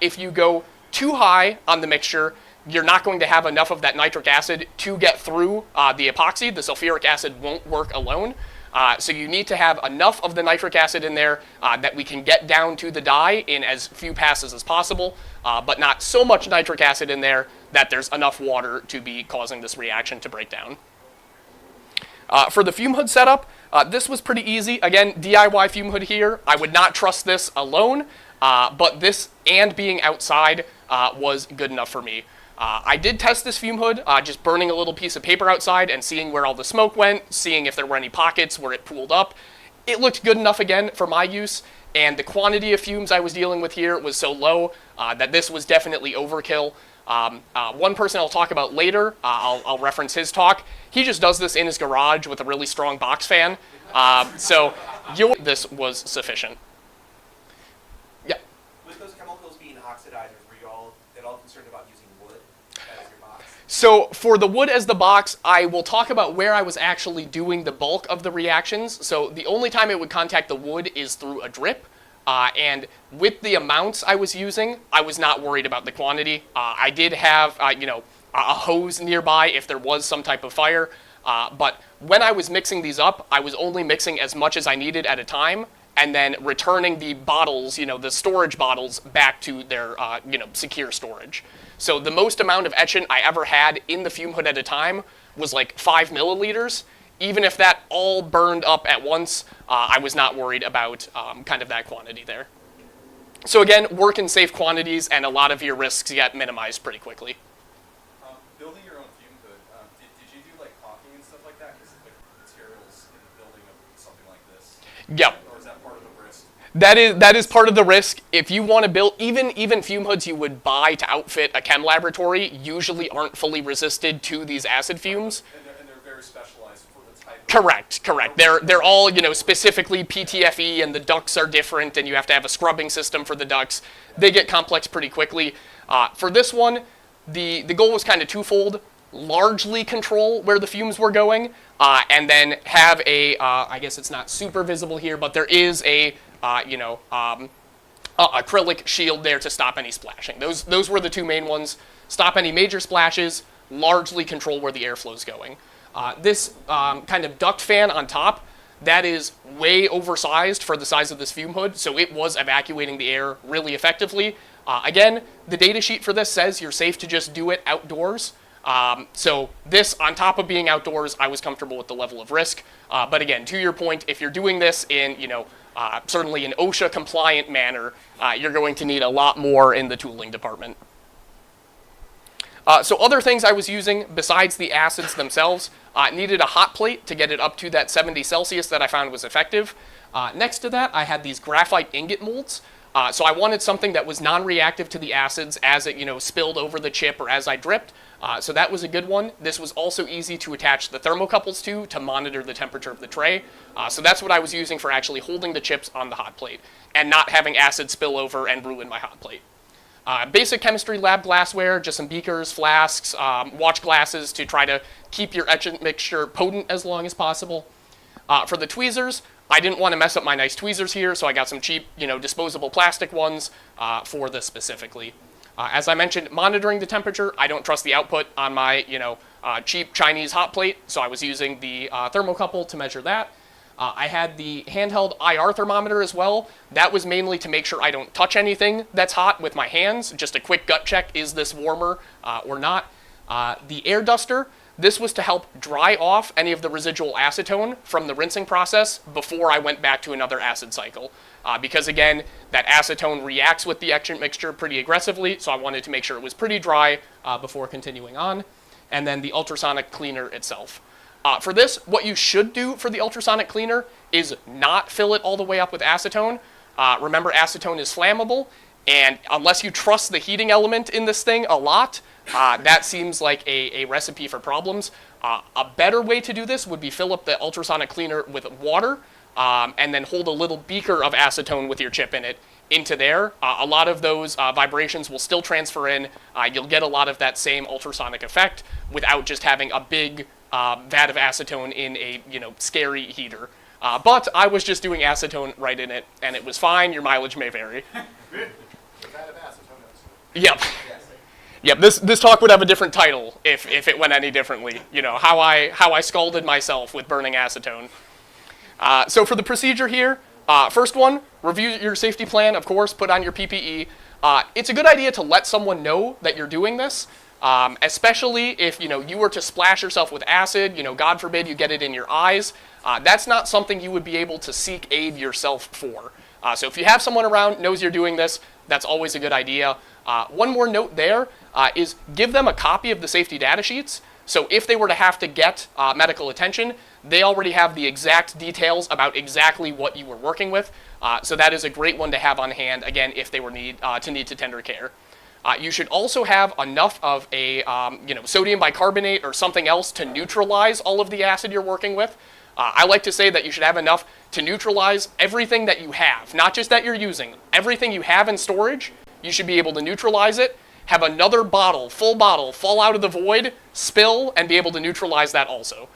Speaker 1: If you go too high on the mixture, you're not going to have enough of that nitric acid to get through the epoxy. The sulfuric acid won't work alone. So you need to have enough of the nitric acid in there that we can get down to the dye in as few passes as possible, but not so much nitric acid in there that there's enough water to be causing this reaction to break down. For the fume hood setup, this was pretty easy. Again, DIY fume hood here. I would not trust this alone, but this and being outside was good enough for me. I did test this fume hood, just burning a little piece of paper outside and seeing where all the smoke went, seeing if there were any pockets where it pooled up. It looked good enough again for my use, and the quantity of fumes I was dealing with here was so low that this was definitely overkill. One person I'll talk about later, I'll reference his talk. He just does this in his garage with a really strong box fan. So this was sufficient. Yeah.
Speaker 5: With those chemicals being oxidizers, were you all at all concerned about using wood as your box?
Speaker 1: So for the wood as the box, I will talk about where I was actually doing the bulk of the reactions. So the only time it would contact the wood is through a drip. And with the amounts I was using, I was not worried about the quantity. I did have, a hose nearby if there was some type of fire. But when I was mixing these up, I was only mixing as much as I needed at a time, and then returning the bottles, the storage bottles, back to their, secure storage. So the most amount of etchant I ever had in the fume hood at a time was like 5 milliliters. Even if that all burned up at once, I was not worried about kind of that quantity there. So again, work in safe quantities, and a lot of your risks get minimized pretty quickly.
Speaker 2: Building your own fume hood, did you do like caulking and stuff like that? Because the materials in the building of something like this.
Speaker 1: Yep.
Speaker 2: Or is that part of the risk?
Speaker 1: That is part of the risk. If you want to build, even fume hoods you would buy to outfit a chem laboratory usually aren't fully resisted to these acid fumes.
Speaker 2: And they're very specialized for the type.
Speaker 1: Correct. They're all specifically PTFE, and the ducts are different, and you have to have a scrubbing system for the ducts. They get complex pretty quickly. For this one, the goal was kind of twofold: largely control where the fumes were going, and then have a I guess it's not super visible here, but there is a acrylic shield there to stop any splashing. Those were the two main ones. Stop any major splashes, largely control where the airflow is going. This kind of duct fan on top, that is way oversized for the size of this fume hood, so it was evacuating the air really effectively. Again, the data sheet for this says you're safe to just do it outdoors. So this, on top of being outdoors, I was comfortable with the level of risk. But again, to your point, if you're doing this in, certainly an OSHA compliant manner, you're going to need a lot more in the tooling department. So other things I was using besides the acids themselves, needed a hot plate to get it up to that 70 Celsius that I found was effective. Next to that, I had these graphite ingot molds. So I wanted something that was non-reactive to the acids as it, spilled over the chip or as I dripped. So that was a good one. This was also easy to attach the thermocouples to monitor the temperature of the tray. So that's what I was using for actually holding the chips on the hot plate and not having acid spill over and ruin my hot plate. Basic chemistry lab glassware, just some beakers, flasks, watch glasses to try to keep your etchant mixture potent as long as possible. For the tweezers, I didn't want to mess up my nice tweezers here, so I got some cheap, disposable plastic ones for this specifically. As I mentioned, monitoring the temperature, I don't trust the output on my, cheap Chinese hot plate, so I was using the thermocouple to measure that. I had the handheld IR thermometer as well. That was mainly to make sure I don't touch anything that's hot with my hands. Just a quick gut check, is this warmer or not? The air duster, this was to help dry off any of the residual acetone from the rinsing process before I went back to another acid cycle. Because again, that acetone reacts with the etchant mixture pretty aggressively, so I wanted to make sure it was pretty dry before continuing on. And then the ultrasonic cleaner itself. For this, what you should do for the ultrasonic cleaner is not fill it all the way up with acetone. Remember, acetone is flammable, and unless you trust the heating element in this thing a lot, that seems like a recipe for problems. A better way to do this would be fill up the ultrasonic cleaner with water, and then hold a little beaker of acetone with your chip in it into there. A lot of those vibrations will still transfer in. You'll get a lot of that same ultrasonic effect without just having a big vat of acetone in a scary heater. But I was just doing acetone right in it, and it was fine. Your mileage may vary.
Speaker 3: The vat of acetone.
Speaker 1: Yep. Yep. This talk would have a different title if it went any differently. How I scalded myself with burning acetone. So for the procedure here, first one, review your safety plan. Of course, put on your PPE. It's a good idea to let someone know that you're doing this. Especially if you were to splash yourself with acid, God forbid you get it in your eyes. That's not something you would be able to seek aid yourself for. So if you have someone around knows you're doing this, that's always a good idea. One more note there is give them a copy of the safety data sheets. So if they were to have to get medical attention, they already have the exact details about exactly what you were working with. So that is a great one to have on hand, again, if they were need to tender care. You should also have enough of a sodium bicarbonate or something else to neutralize all of the acid you're working with. I like to say that you should have enough to neutralize everything that you have, not just that you're using. Everything you have in storage, you should be able to neutralize it, have another bottle, full bottle, fall out of the void, spill, and be able to neutralize that also.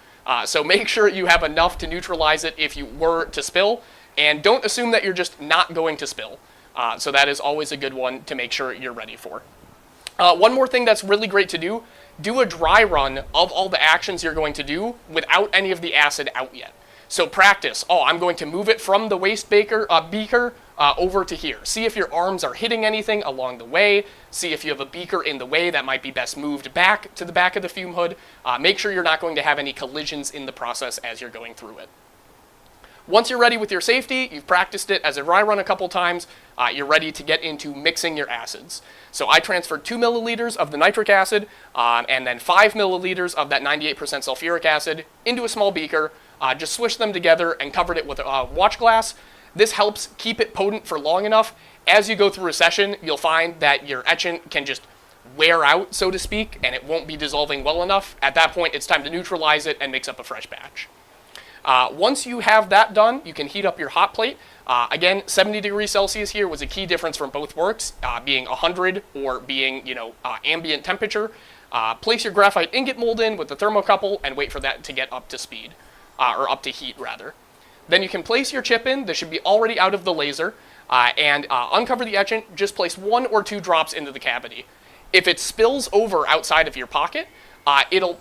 Speaker 1: So make sure you have enough to neutralize it if you were to spill, and don't assume that you're just not going to spill. So that is always a good one to make sure you're ready for. One more thing that's really great to do a dry run of all the actions you're going to do without any of the acid out yet. So practice, I'm going to move it from the waste beaker over to here. See if your arms are hitting anything along the way. See if you have a beaker in the way that might be best moved back to the back of the fume hood. Make sure you're not going to have any collisions in the process as you're going through it. Once you're ready with your safety, you've practiced it as a dry run a couple times, you're ready to get into mixing your acids. So I transferred 2 milliliters of the nitric acid and then 5 milliliters of that 98% sulfuric acid into a small beaker, just swish them together and covered it with a watch glass. This helps keep it potent for long enough. As you go through a session, you'll find that your etchant can just wear out, so to speak, and it won't be dissolving well enough. At that point, it's time to neutralize it and mix up a fresh batch. Once you have that done, you can heat up your hot plate. Again, 70 degrees Celsius here was a key difference from both works, being 100 or being, ambient temperature. Place your graphite ingot mold in with the thermocouple and wait for that to get up to speed, or up to heat rather. Then you can place your chip in. This should be already out of the laser, and uncover the etchant. Just place 1 or 2 drops into the cavity. If it spills over outside of your pocket, it'll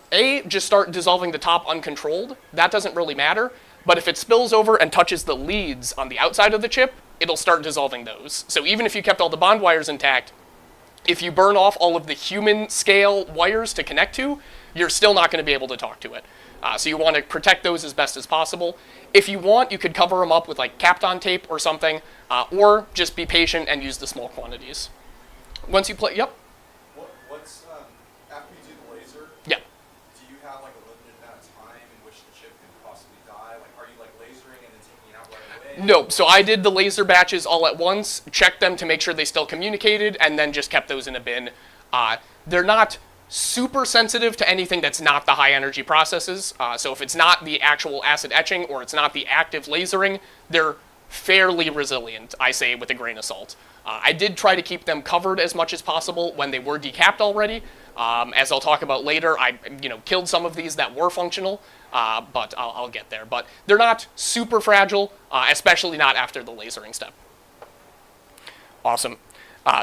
Speaker 1: just start dissolving the top uncontrolled. That doesn't really matter. But if it spills over and touches the leads on the outside of the chip, it'll start dissolving those. So even if you kept all the bond wires intact, if you burn off all of the human scale wires to connect to, you're still not going to be able to talk to it. So you want to protect those as best as possible. If you want, you could cover them up with like Kapton tape or something, or just be patient and use the small quantities. Once you play, yep.
Speaker 2: What's after you do the laser?
Speaker 1: Yeah.
Speaker 2: Do you have like a limited amount of time in which the chip could possibly die? Like, are you like lasering and then taking it out right away?
Speaker 1: No, so I did the laser batches all at once, checked them to make sure they still communicated, and then just kept those in a bin. They're not super sensitive to anything that's not the high energy processes. So if it's not the actual acid etching or it's not the active lasering, they're fairly resilient, I say with a grain of salt. I did try to keep them covered as much as possible when they were decapped already. As I'll talk about later, I killed some of these that were functional, but I'll get there. But they're not super fragile, especially not after the lasering step. Awesome.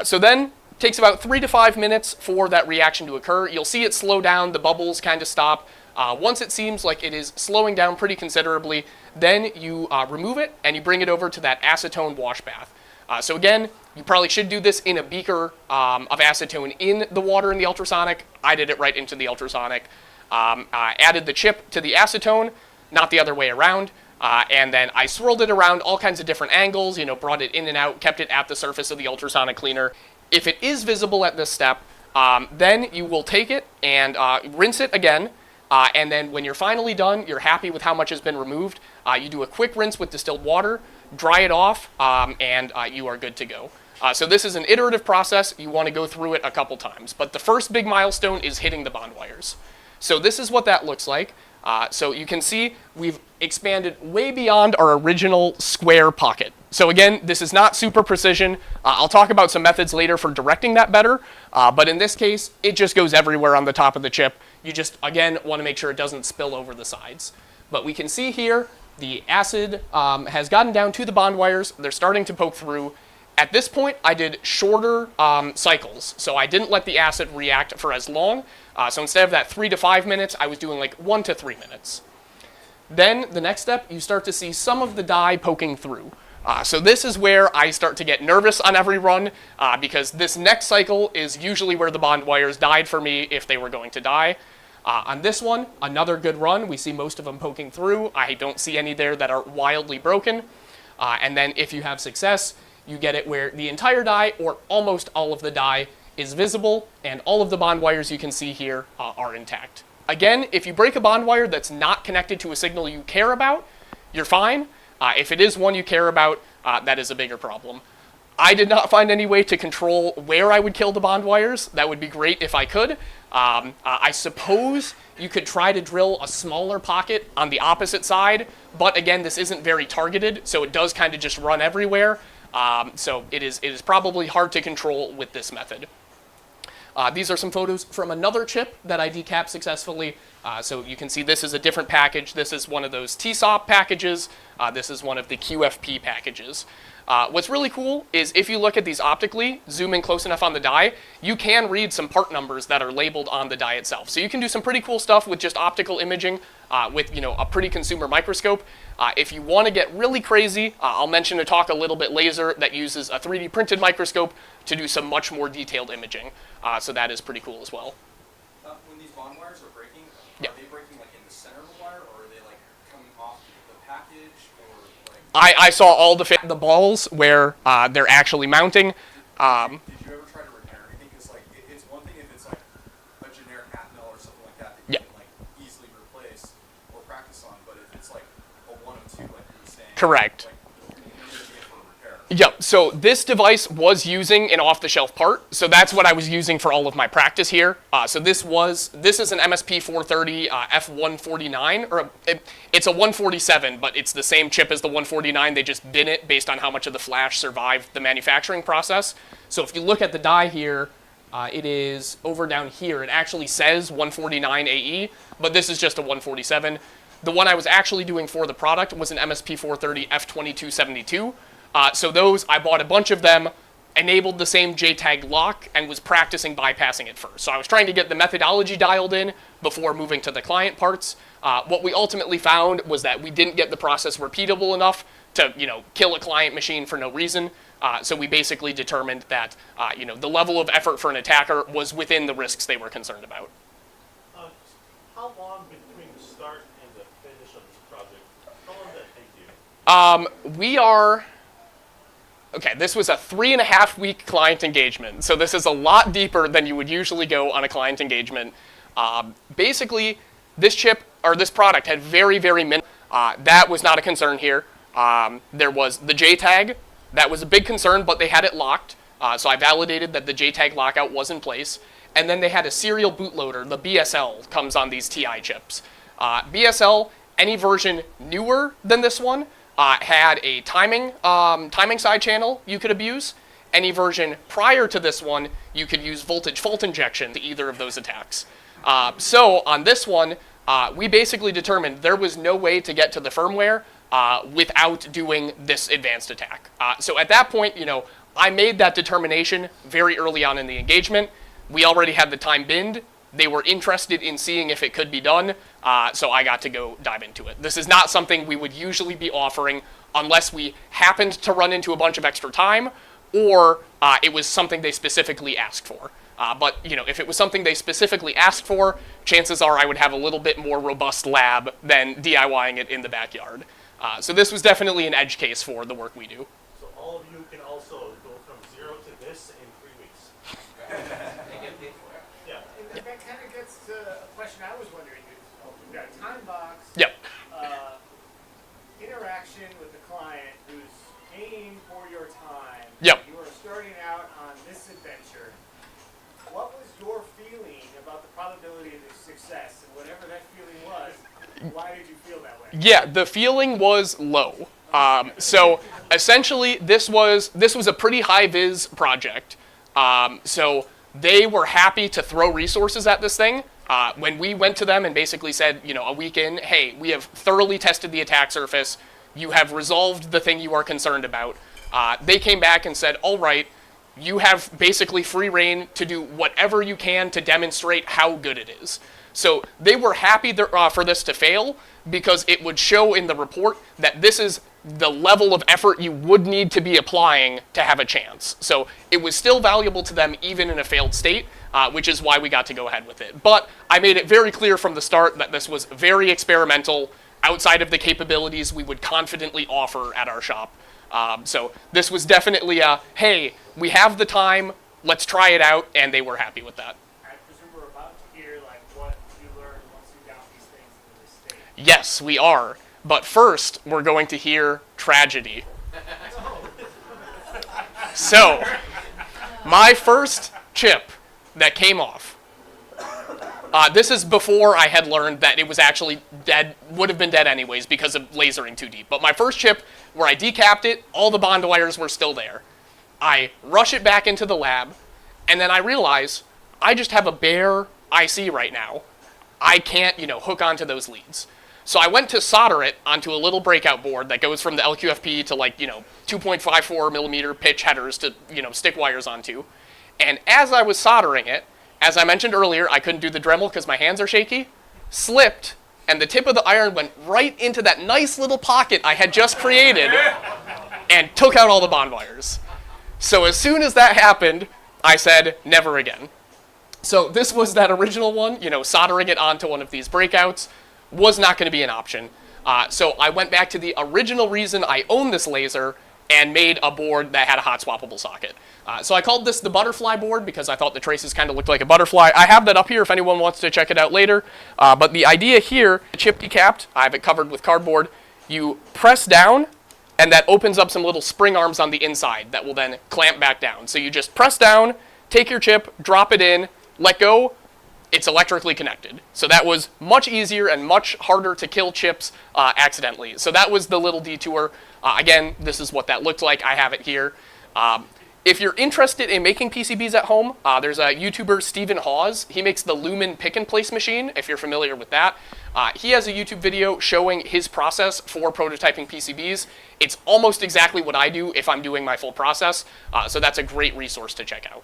Speaker 1: So then, it takes about 3 to 5 minutes for that reaction to occur. You'll see it slow down, the bubbles kind of stop. Once it seems like it is slowing down pretty considerably, then you remove it and you bring it over to that acetone wash bath. So again, you probably should do this in a beaker of acetone in the water in the ultrasonic. I did it right into the ultrasonic. Added the chip to the acetone, not the other way around. And then I swirled it around all kinds of different angles, brought it in and out, kept it at the surface of the ultrasonic cleaner. If it is visible at this step, then you will take it and rinse it again. And then when you're finally done, you're happy with how much has been removed, you do a quick rinse with distilled water, dry it off, and you are good to go. So this is an iterative process. You want to go through it a couple times. But the first big milestone is hitting the bond wires. So this is what that looks like. So you can see we've expanded way beyond our original square pocket. So again, this is not super precision. I'll talk about some methods later for directing that better. But in this case, it just goes everywhere on the top of the chip. You just, again, want to make sure it doesn't spill over the sides. But we can see here, the acid has gotten down to the bond wires. They're starting to poke through. At this point, I did shorter cycles. So I didn't let the acid react for as long. So instead of that 3 to 5 minutes, I was doing like 1 to 3 minutes. Then the next step, you start to see some of the dye poking through. So this is where I start to get nervous on every run because this next cycle is usually where the bond wires died for me if they were going to die. On this one, another good run. We see most of them poking through. I don't see any there that are wildly broken. And then if you have success, you get it where the entire dye or almost all of the dye is visible and all of the bond wires you can see here are intact. Again, if you break a bond wire that's not connected to a signal you care about, you're fine. If it is one you care about, that is a bigger problem. I did not find any way to control where I would kill the bond wires. That would be great if I could. I suppose you could try to drill a smaller pocket on the opposite side, but again, this isn't very targeted, so it does kind of just run everywhere. So it is probably hard to control with this method. These are some photos from another chip that I decapped successfully. So you can see this is a different package. This is one of those TSOP packages. This is one of the QFP packages. What's really cool is if you look at these optically, zoom in close enough on the die, you can read some part numbers that are labeled on the die itself. So you can do some pretty cool stuff with just optical imaging with a pretty consumer microscope. If you want to get really crazy, I'll mention a talk a little bit later that uses a 3D printed microscope to do some much more detailed imaging. So that is pretty cool as well.
Speaker 2: When these bond wires are breaking,
Speaker 1: Yeah.
Speaker 2: are they breaking like in the center of the wire, or are they like coming off the package, or like?
Speaker 1: I saw all the balls where they're actually mounting.
Speaker 2: Did you ever try to repair anything? Because like it's one thing if it's like a generic Atmel or something like that that you
Speaker 1: Yeah.
Speaker 2: can like easily replace or practice on, but if it's like a 102, like you were saying,
Speaker 1: Correct.
Speaker 2: Like, you're gonna be able to repair.
Speaker 1: Yep, so this device was using an off-the-shelf part, so that's what I was using for all of my practice here. So this is an MSP 430 F149, or it's a 147, but it's the same chip as the 149. They just bin it based on how much of the flash survived the manufacturing process. So if you look at the die here, it is over down here. It actually says 149 AE, but this is just a 147. The one I was actually doing for the product was an MSP 430 F2272. So those, I bought a bunch of them, enabled the same JTAG lock, and was practicing bypassing it first. So I was trying to get the methodology dialed in before moving to the client parts. What we ultimately found was that we didn't get the process repeatable enough to, kill a client machine for no reason. So we basically determined that, the level of effort for an attacker was within the risks they were concerned about.
Speaker 4: How long between the start and the finish of this project? How long did that take you?
Speaker 1: Okay, this was a 3.5-week client engagement, so this is a lot deeper than you would usually go on a client engagement. Basically, this chip, or this product, had very, very minimal. That was not a concern here. There was the JTAG. That was a big concern, but they had it locked. So I validated that the JTAG lockout was in place. And then they had a serial bootloader. The BSL comes on these TI chips. BSL, any version newer than this one, had a timing side channel you could abuse. Any version prior to this one, you could use voltage fault injection to either of those attacks. So on this one, we basically determined there was no way to get to the firmware without doing this advanced attack. So at that point, I made that determination very early on in the engagement. We already had the time binned. They were interested in seeing if it could be done, so I got to go dive into it. This is not something we would usually be offering unless we happened to run into a bunch of extra time, or it was something they specifically asked for. But if it was something they specifically asked for, chances are I would have a little bit more robust lab than DIYing it in the backyard. So this was definitely an edge case for the work we do.
Speaker 4: So all of you can also go from 0 to this in 3 weeks. Yeah.
Speaker 6: And that kind of gets to a question I was wondering. You've got a time box.
Speaker 1: Yep.
Speaker 6: Interaction with the client who's paying for your time.
Speaker 1: Yep.
Speaker 6: You are starting out on this adventure. What was your feeling about the probability of success? And whatever that feeling was, why did you feel that way?
Speaker 1: Yeah, the feeling was low. So essentially, this was a pretty high vis project. So they were happy to throw resources at this thing. When we went to them and basically said, a week in, hey, we have thoroughly tested the attack surface. You have resolved the thing you are concerned about. They came back and said, all right, you have basically free reign to do whatever you can to demonstrate how good it is. So they were happy for this to fail because it would show in the report that this is the level of effort you would need to be applying to have a chance. So it was still valuable to them even in a failed state, which is why we got to go ahead with it. But I made it very clear from the start that this was very experimental, outside of the capabilities we would confidently offer at our shop. So this was definitely a, hey, we have the time, let's try it out, and they were happy with that.
Speaker 6: I presume we're about to hear what you learned once you got these things into this state.
Speaker 1: Yes, we are. But first, we're going to hear tragedy. So, my first chip that came off. This is before I had learned that it was actually dead, would have been dead anyways because of lasering too deep. But my first chip, where I decapped it, all the bond wires were still there. I rush it back into the lab, and then I realize I just have a bare IC right now. I can't, hook onto those leads. So I went to solder it onto a little breakout board that goes from the LQFP to 2.54 millimeter pitch headers to, stick wires onto. And as I was soldering it, as I mentioned earlier, I couldn't do the Dremel because my hands are shaky, slipped, and the tip of the iron went right into that nice little pocket I had just created and took out all the bond wires. So as soon as that happened, I said, never again. So this was that original one, soldering it onto one of these breakouts was not going to be an option. So I went back to the original reason I own this laser and made a board that had a hot swappable socket. So I called this the butterfly board because I thought the traces kind of looked like a butterfly. I have that up here if anyone wants to check it out later. But the idea here, the chip decapped, I have it covered with cardboard. You press down, and that opens up some little spring arms on the inside that will then clamp back down. So you just press down, take your chip, drop it in, let go, it's electrically connected. So that was much easier and much harder to kill chips accidentally. So that was the little detour. Again, this is what that looked like. I have it here. If you're interested in making PCBs at home, there's a YouTuber, Stephen Hawes. He makes the Lumen pick and place machine, if you're familiar with that. He has a YouTube video showing his process for prototyping PCBs. It's almost exactly what I do if I'm doing my full process. So that's a great resource to check out.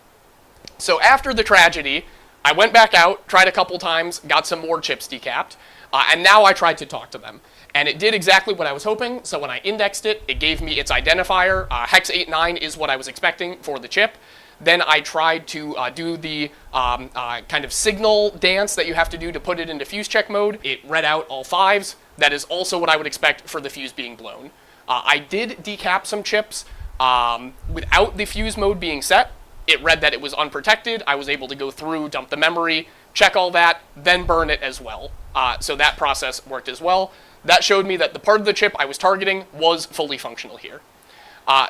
Speaker 1: So after the tragedy, I went back out, tried a couple times, got some more chips decapped, and now I tried to talk to them. And it did exactly what I was hoping. So when I indexed it, it gave me its identifier. Hex 89 is what I was expecting for the chip. Then I tried to do the kind of signal dance that you have to do to put it into fuse check mode. It read out all fives. That is also what I would expect for the fuse being blown. I did decap some chips without the fuse mode being set. It read that it was unprotected. I was able to go through, dump the memory, check all that, then burn it as well. So that process worked as well. that showed me that the part of the chip I was targeting was fully functional here.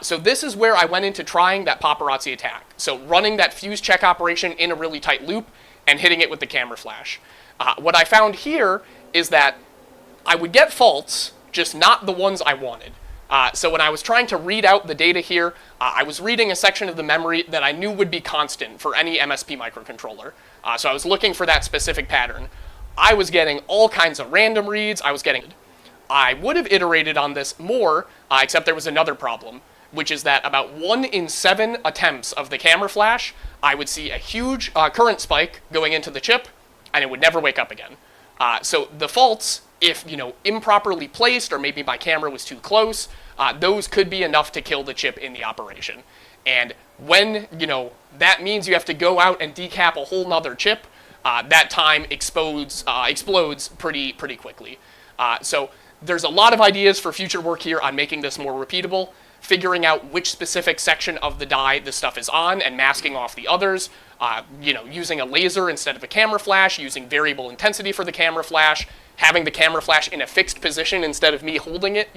Speaker 1: So this is where I went into trying that paparazzi attack. So running that fuse check operation in a really tight loop and hitting it with the camera flash. What I found here is that I would get faults, just not the ones I wanted. So when I was trying to read out the data here, I was reading a section of the memory that I knew would be constant for any MSP microcontroller. So I was looking for that specific pattern. I was getting all kinds of random reads. I would have iterated on this more, except there was another problem, which is that about 1 in 7 attempts of the camera flash, I would see a huge current spike going into the chip, and it would never wake up again. So the faults, if improperly placed, or maybe my camera was too close, those could be enough to kill the chip in the operation. And when that means you have to go out and decap a whole nother chip, that time explodes pretty quickly. So there's a lot of ideas for future work here on making this more repeatable, figuring out which specific section of the die this stuff is on and masking off the others, using a laser instead of a camera flash, using variable intensity for the camera flash, having the camera flash in a fixed position instead of me holding it,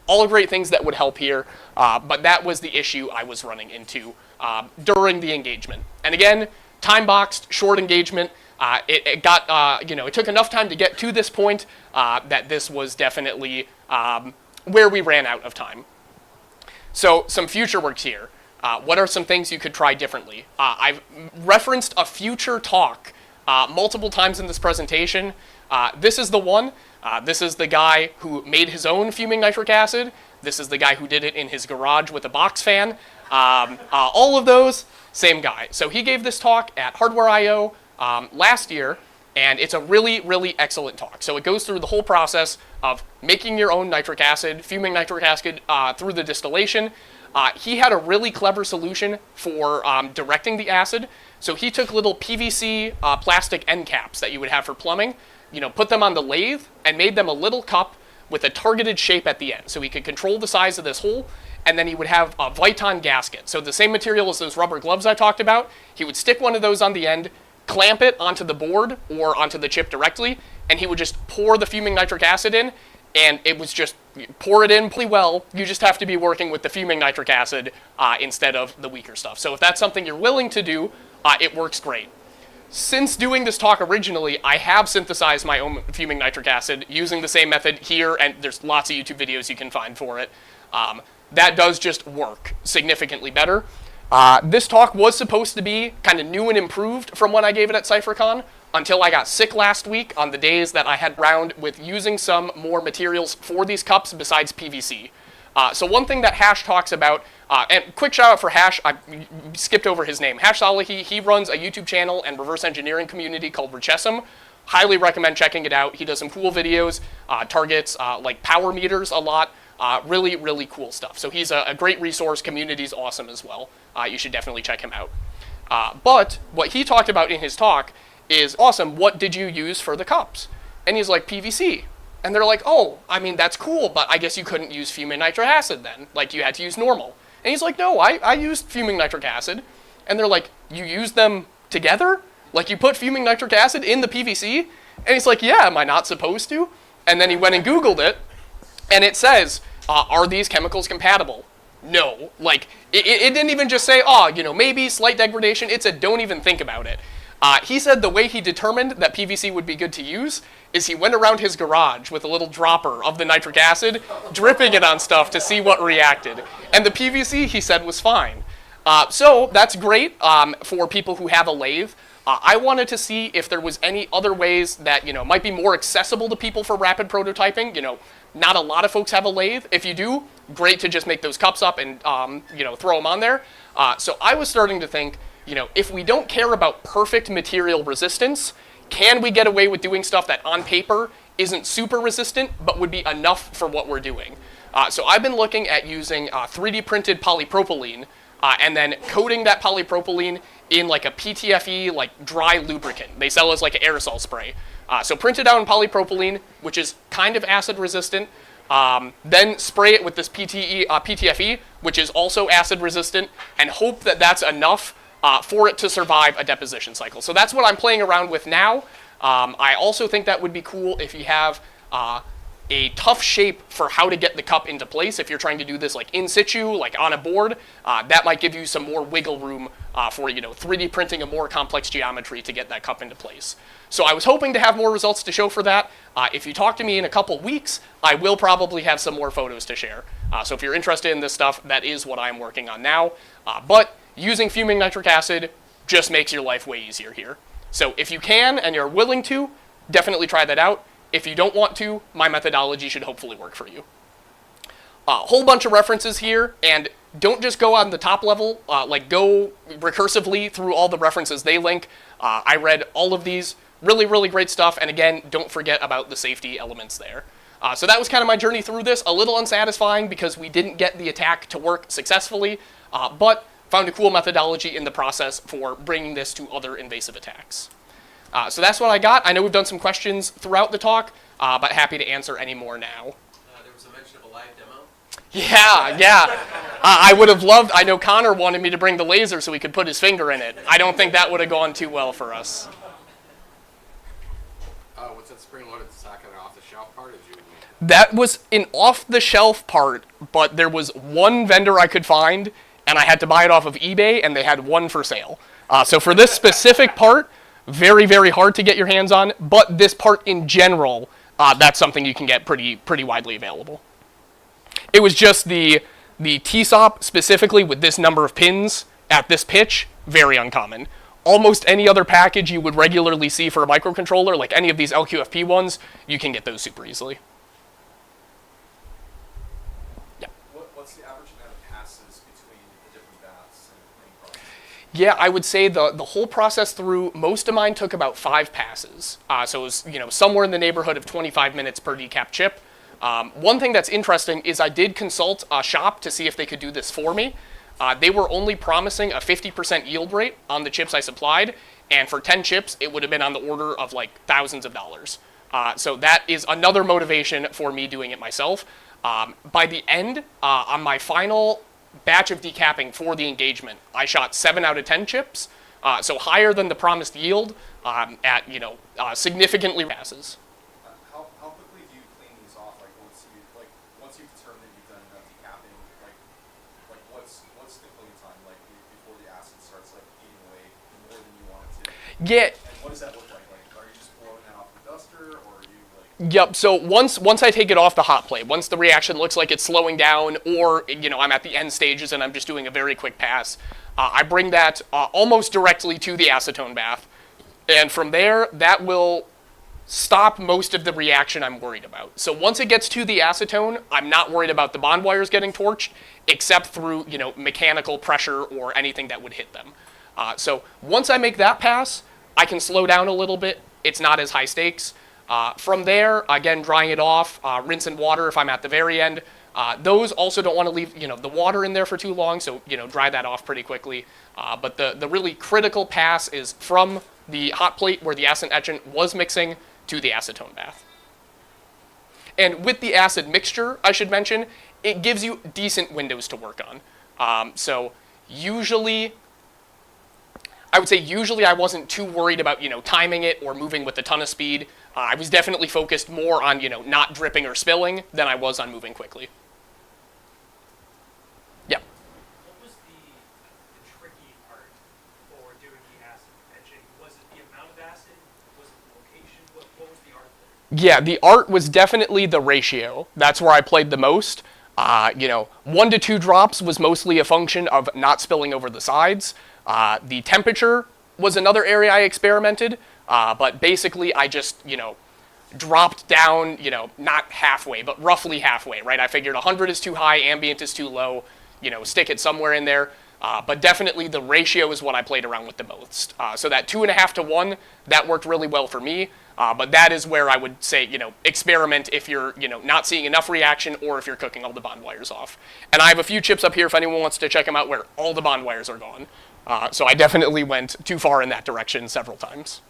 Speaker 1: all great things that would help here, but that was the issue I was running into during the engagement. And again, time-boxed, short engagement. It took enough time to get to this point that this was definitely where we ran out of time. So some future works here. What are some things you could try differently? I've referenced a future talk multiple times in this presentation. This is the one. This is the guy who made his own fuming nitric acid. This is the guy who did it in his garage with a box fan. All of those, same guy. So he gave this talk at Hardware I/O last year, and it's a really, really excellent talk. So it goes through the whole process of making your own nitric acid, fuming nitric acid through the distillation. He had a really clever solution for directing the acid. So he took little PVC plastic end caps that you would have for plumbing, put them on the lathe and made them a little cup with a targeted shape at the end. So he could control the size of this hole, and then he would have a Viton gasket. So the same material as those rubber gloves I talked about. He would stick one of those on the end, clamp it onto the board or onto the chip directly, and he would just pour the fuming nitric acid in, and it was just pour it in pretty well. You just have to be working with the fuming nitric acid instead of the weaker stuff. So if that's something you're willing to do, it works great. Since doing this talk originally, I have synthesized my own fuming nitric acid using the same method here, and there's lots of YouTube videos you can find for it. That does just work significantly better. This talk was supposed to be kind of new and improved from when I gave it at CypherCon, until I got sick last week on the days that I had around with using some more materials for these cups besides PVC. So one thing that Hash talks about, and quick shout out for Hash, I skipped over his name. Hash Salihi, he runs a YouTube channel and reverse engineering community called Richessum. Highly recommend checking it out. He does some cool videos, targets like power meters a lot. Really, really cool stuff. So he's a great resource. Community's awesome as well. You should definitely check him out. But what he talked about in his talk is, awesome, what did you use for the cups? And he's like, PVC. And they're like, oh, I mean, that's cool, but I guess you couldn't use fuming nitric acid then. Like, you had to use normal. And he's like, no, I used fuming nitric acid. And they're like, you used them together? Like, you put fuming nitric acid in the PVC? And he's like, yeah, am I not supposed to? And then he went and Googled it, and it says, are these chemicals compatible? No. Like, it didn't even just say, maybe slight degradation. It said, don't even think about it. He said the way he determined that PVC would be good to use is he went around his garage with a little dropper of the nitric acid, dripping it on stuff to see what reacted. And the PVC, he said, was fine. So that's great for people who have a lathe. I wanted to see if there was any other ways that, might be more accessible to people for rapid prototyping. Not a lot of folks have a lathe. If you do, great to just make those cups up and, throw them on there. So I was starting to think, if we don't care about perfect material resistance, can we get away with doing stuff that on paper isn't super resistant, but would be enough for what we're doing? So I've been looking at using 3D printed polypropylene and then coating that polypropylene in like a PTFE, like dry lubricant. They sell as like an aerosol spray. So print it out in polypropylene, which is kind of acid resistant. Then spray it with this PTFE, which is also acid resistant, and hope that that's enough for it to survive a deposition cycle. So that's what I'm playing around with now. I also think that would be cool if you have a tough shape for how to get the cup into place. If you're trying to do this like in situ, like on a board, that might give you some more wiggle room for 3D printing a more complex geometry to get that cup into place. So I was hoping to have more results to show for that. If you talk to me in a couple weeks, I will probably have some more photos to share. So if you're interested in this stuff, that is what I'm working on now. But using fuming nitric acid just makes your life way easier here. So if you can and you're willing to, definitely try that out. If you don't want to, my methodology should hopefully work for you. A whole bunch of references here, and don't just go on the top level, go recursively through all the references they link. I read all of these, really, really great stuff, and again, don't forget about the safety elements there. So that was kind of my journey through this, a little unsatisfying because we didn't get the attack to work successfully, but found a cool methodology in the process for bringing this to other invasive attacks. So that's what I got. I know we've done some questions throughout the talk, but happy to answer any more now.
Speaker 5: There was a mention of a live demo.
Speaker 1: Yeah. I would have loved, I know Connor wanted me to bring the laser so he could put his finger in it. I don't think that would have gone too well for us.
Speaker 7: What's that spring-loaded socket off-the-shelf part?
Speaker 1: That was an off-the-shelf part, but there was one vendor I could find, and I had to buy it off of eBay, and they had one for sale. So for this specific part, very, very hard to get your hands on, but this part in general, that's something you can get pretty widely available. It was just the TSOP specifically with this number of pins at this pitch, very uncommon. Almost any other package you would regularly see for a microcontroller, like any of these LQFP ones, you can get those super easily. Yeah.
Speaker 2: What's the average amount of passes between the different baths and any process?
Speaker 1: Yeah, I would say the whole process through, most of mine took about 5 passes. So it was somewhere in the neighborhood of 25 minutes per decap chip. One thing that's interesting is I did consult a shop to see if they could do this for me. They were only promising a 50% yield rate on the chips I supplied, and for 10 chips, it would have been on the order of like thousands of dollars. So that is another motivation for me doing it myself. By the end, on my final batch of decapping for the engagement, I shot 7 out of 10 chips, so higher than the promised yield at significantly passes.
Speaker 2: How quickly do you clean these off? Once you determine that you've done enough decapping, what's the clean time before the acid starts eating away more than you want it to?
Speaker 1: Yeah.
Speaker 2: And what does that look like? Are you just blowing that off the duster, or are you
Speaker 1: Yep. So once I take it off the hot plate, once the reaction looks like it's slowing down, or I'm at the end stages and I'm just doing a very quick pass, I bring that almost directly to the acetone bath, and from there that will stop most of the reaction I'm worried about. So once it gets to the acetone, I'm not worried about the bond wires getting torched, except through mechanical pressure or anything that would hit them. So once I make that pass, I can slow down a little bit. It's not as high stakes. From there, again, drying it off, rinse and water if I'm at the very end. Those also don't want to leave the water in there for too long, so dry that off pretty quickly. But the really critical pass is from the hot plate where the acid etchant was mixing to the acetone bath. And with the acid mixture, I should mention, it gives you decent windows to work on. So usually, I would say usually I wasn't too worried about timing it or moving with a ton of speed. I was definitely focused more on not dripping or spilling than I was on moving quickly. Yeah.
Speaker 6: What was the tricky part for doing the acid etching? Was it the amount of acid? Was it the location? What was the art there?
Speaker 1: Yeah, the art was definitely the ratio. That's where I played the most. 1 to 2 drops was mostly a function of not spilling over the sides. The temperature was another area I experimented, but basically I just, dropped down, not halfway, but roughly halfway, right? I figured 100 is too high, ambient is too low, stick it somewhere in there. But definitely the ratio is what I played around with the most. So that 2.5 to 1, that worked really well for me. But that is where I would say, experiment if you're, not seeing enough reaction or if you're cooking all the bond wires off. And I have a few chips up here if anyone wants to check them out where all the bond wires are gone. So I definitely went too far in that direction several times.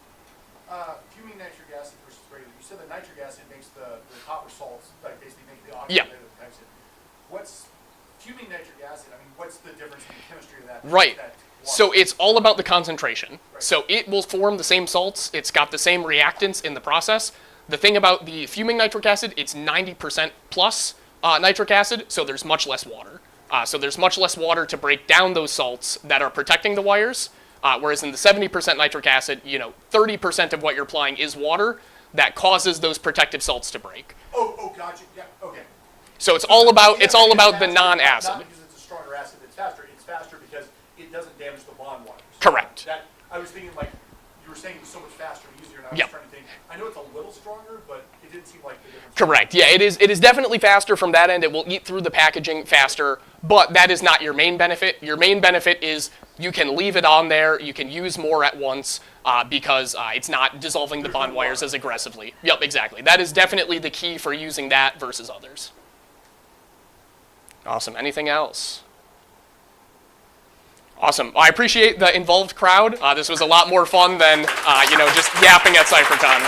Speaker 3: Fuming nitric acid versus regular. You said that nitric acid makes the copper salts, basically make the
Speaker 1: Yeah.
Speaker 3: oxidative types. What's fuming nitric acid? I mean, what's the difference in the chemistry of that?
Speaker 1: Right.
Speaker 3: that
Speaker 1: So it's all about the concentration.
Speaker 3: Right.
Speaker 1: So it will form the same salts. It's got the same reactants in the process. The thing about the fuming nitric acid, it's 90% plus nitric acid, so there's much less water. So there's much less water to break down those salts that are protecting the wires, whereas in the 70% nitric acid, 30% of what you're applying is water that causes those protective salts to break.
Speaker 3: Oh, gotcha. Yeah, okay.
Speaker 1: So it's all about the
Speaker 3: faster,
Speaker 1: non-acid.
Speaker 3: Not because it's a stronger acid that's faster. It's faster because it doesn't damage the bond wires.
Speaker 1: Correct.
Speaker 3: That I was thinking like you were saying it was so much faster and easier, and I was
Speaker 1: Yep.
Speaker 3: trying to think. I know it's a little stronger, but it didn't seem like the difference.
Speaker 1: Correct. Yeah, it is definitely faster from that end. It will eat through the packaging faster, but that is not your main benefit. Your main benefit is you can leave it on there. You can use more at once because it's not dissolving the bond wires as aggressively. Yep, exactly. That is definitely the key for using that versus others. Awesome. Anything else? Awesome. I appreciate the involved crowd. This was a lot more fun than just yapping at CypherCon.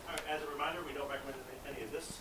Speaker 4: All right, as a reminder, we don't recommend any of this.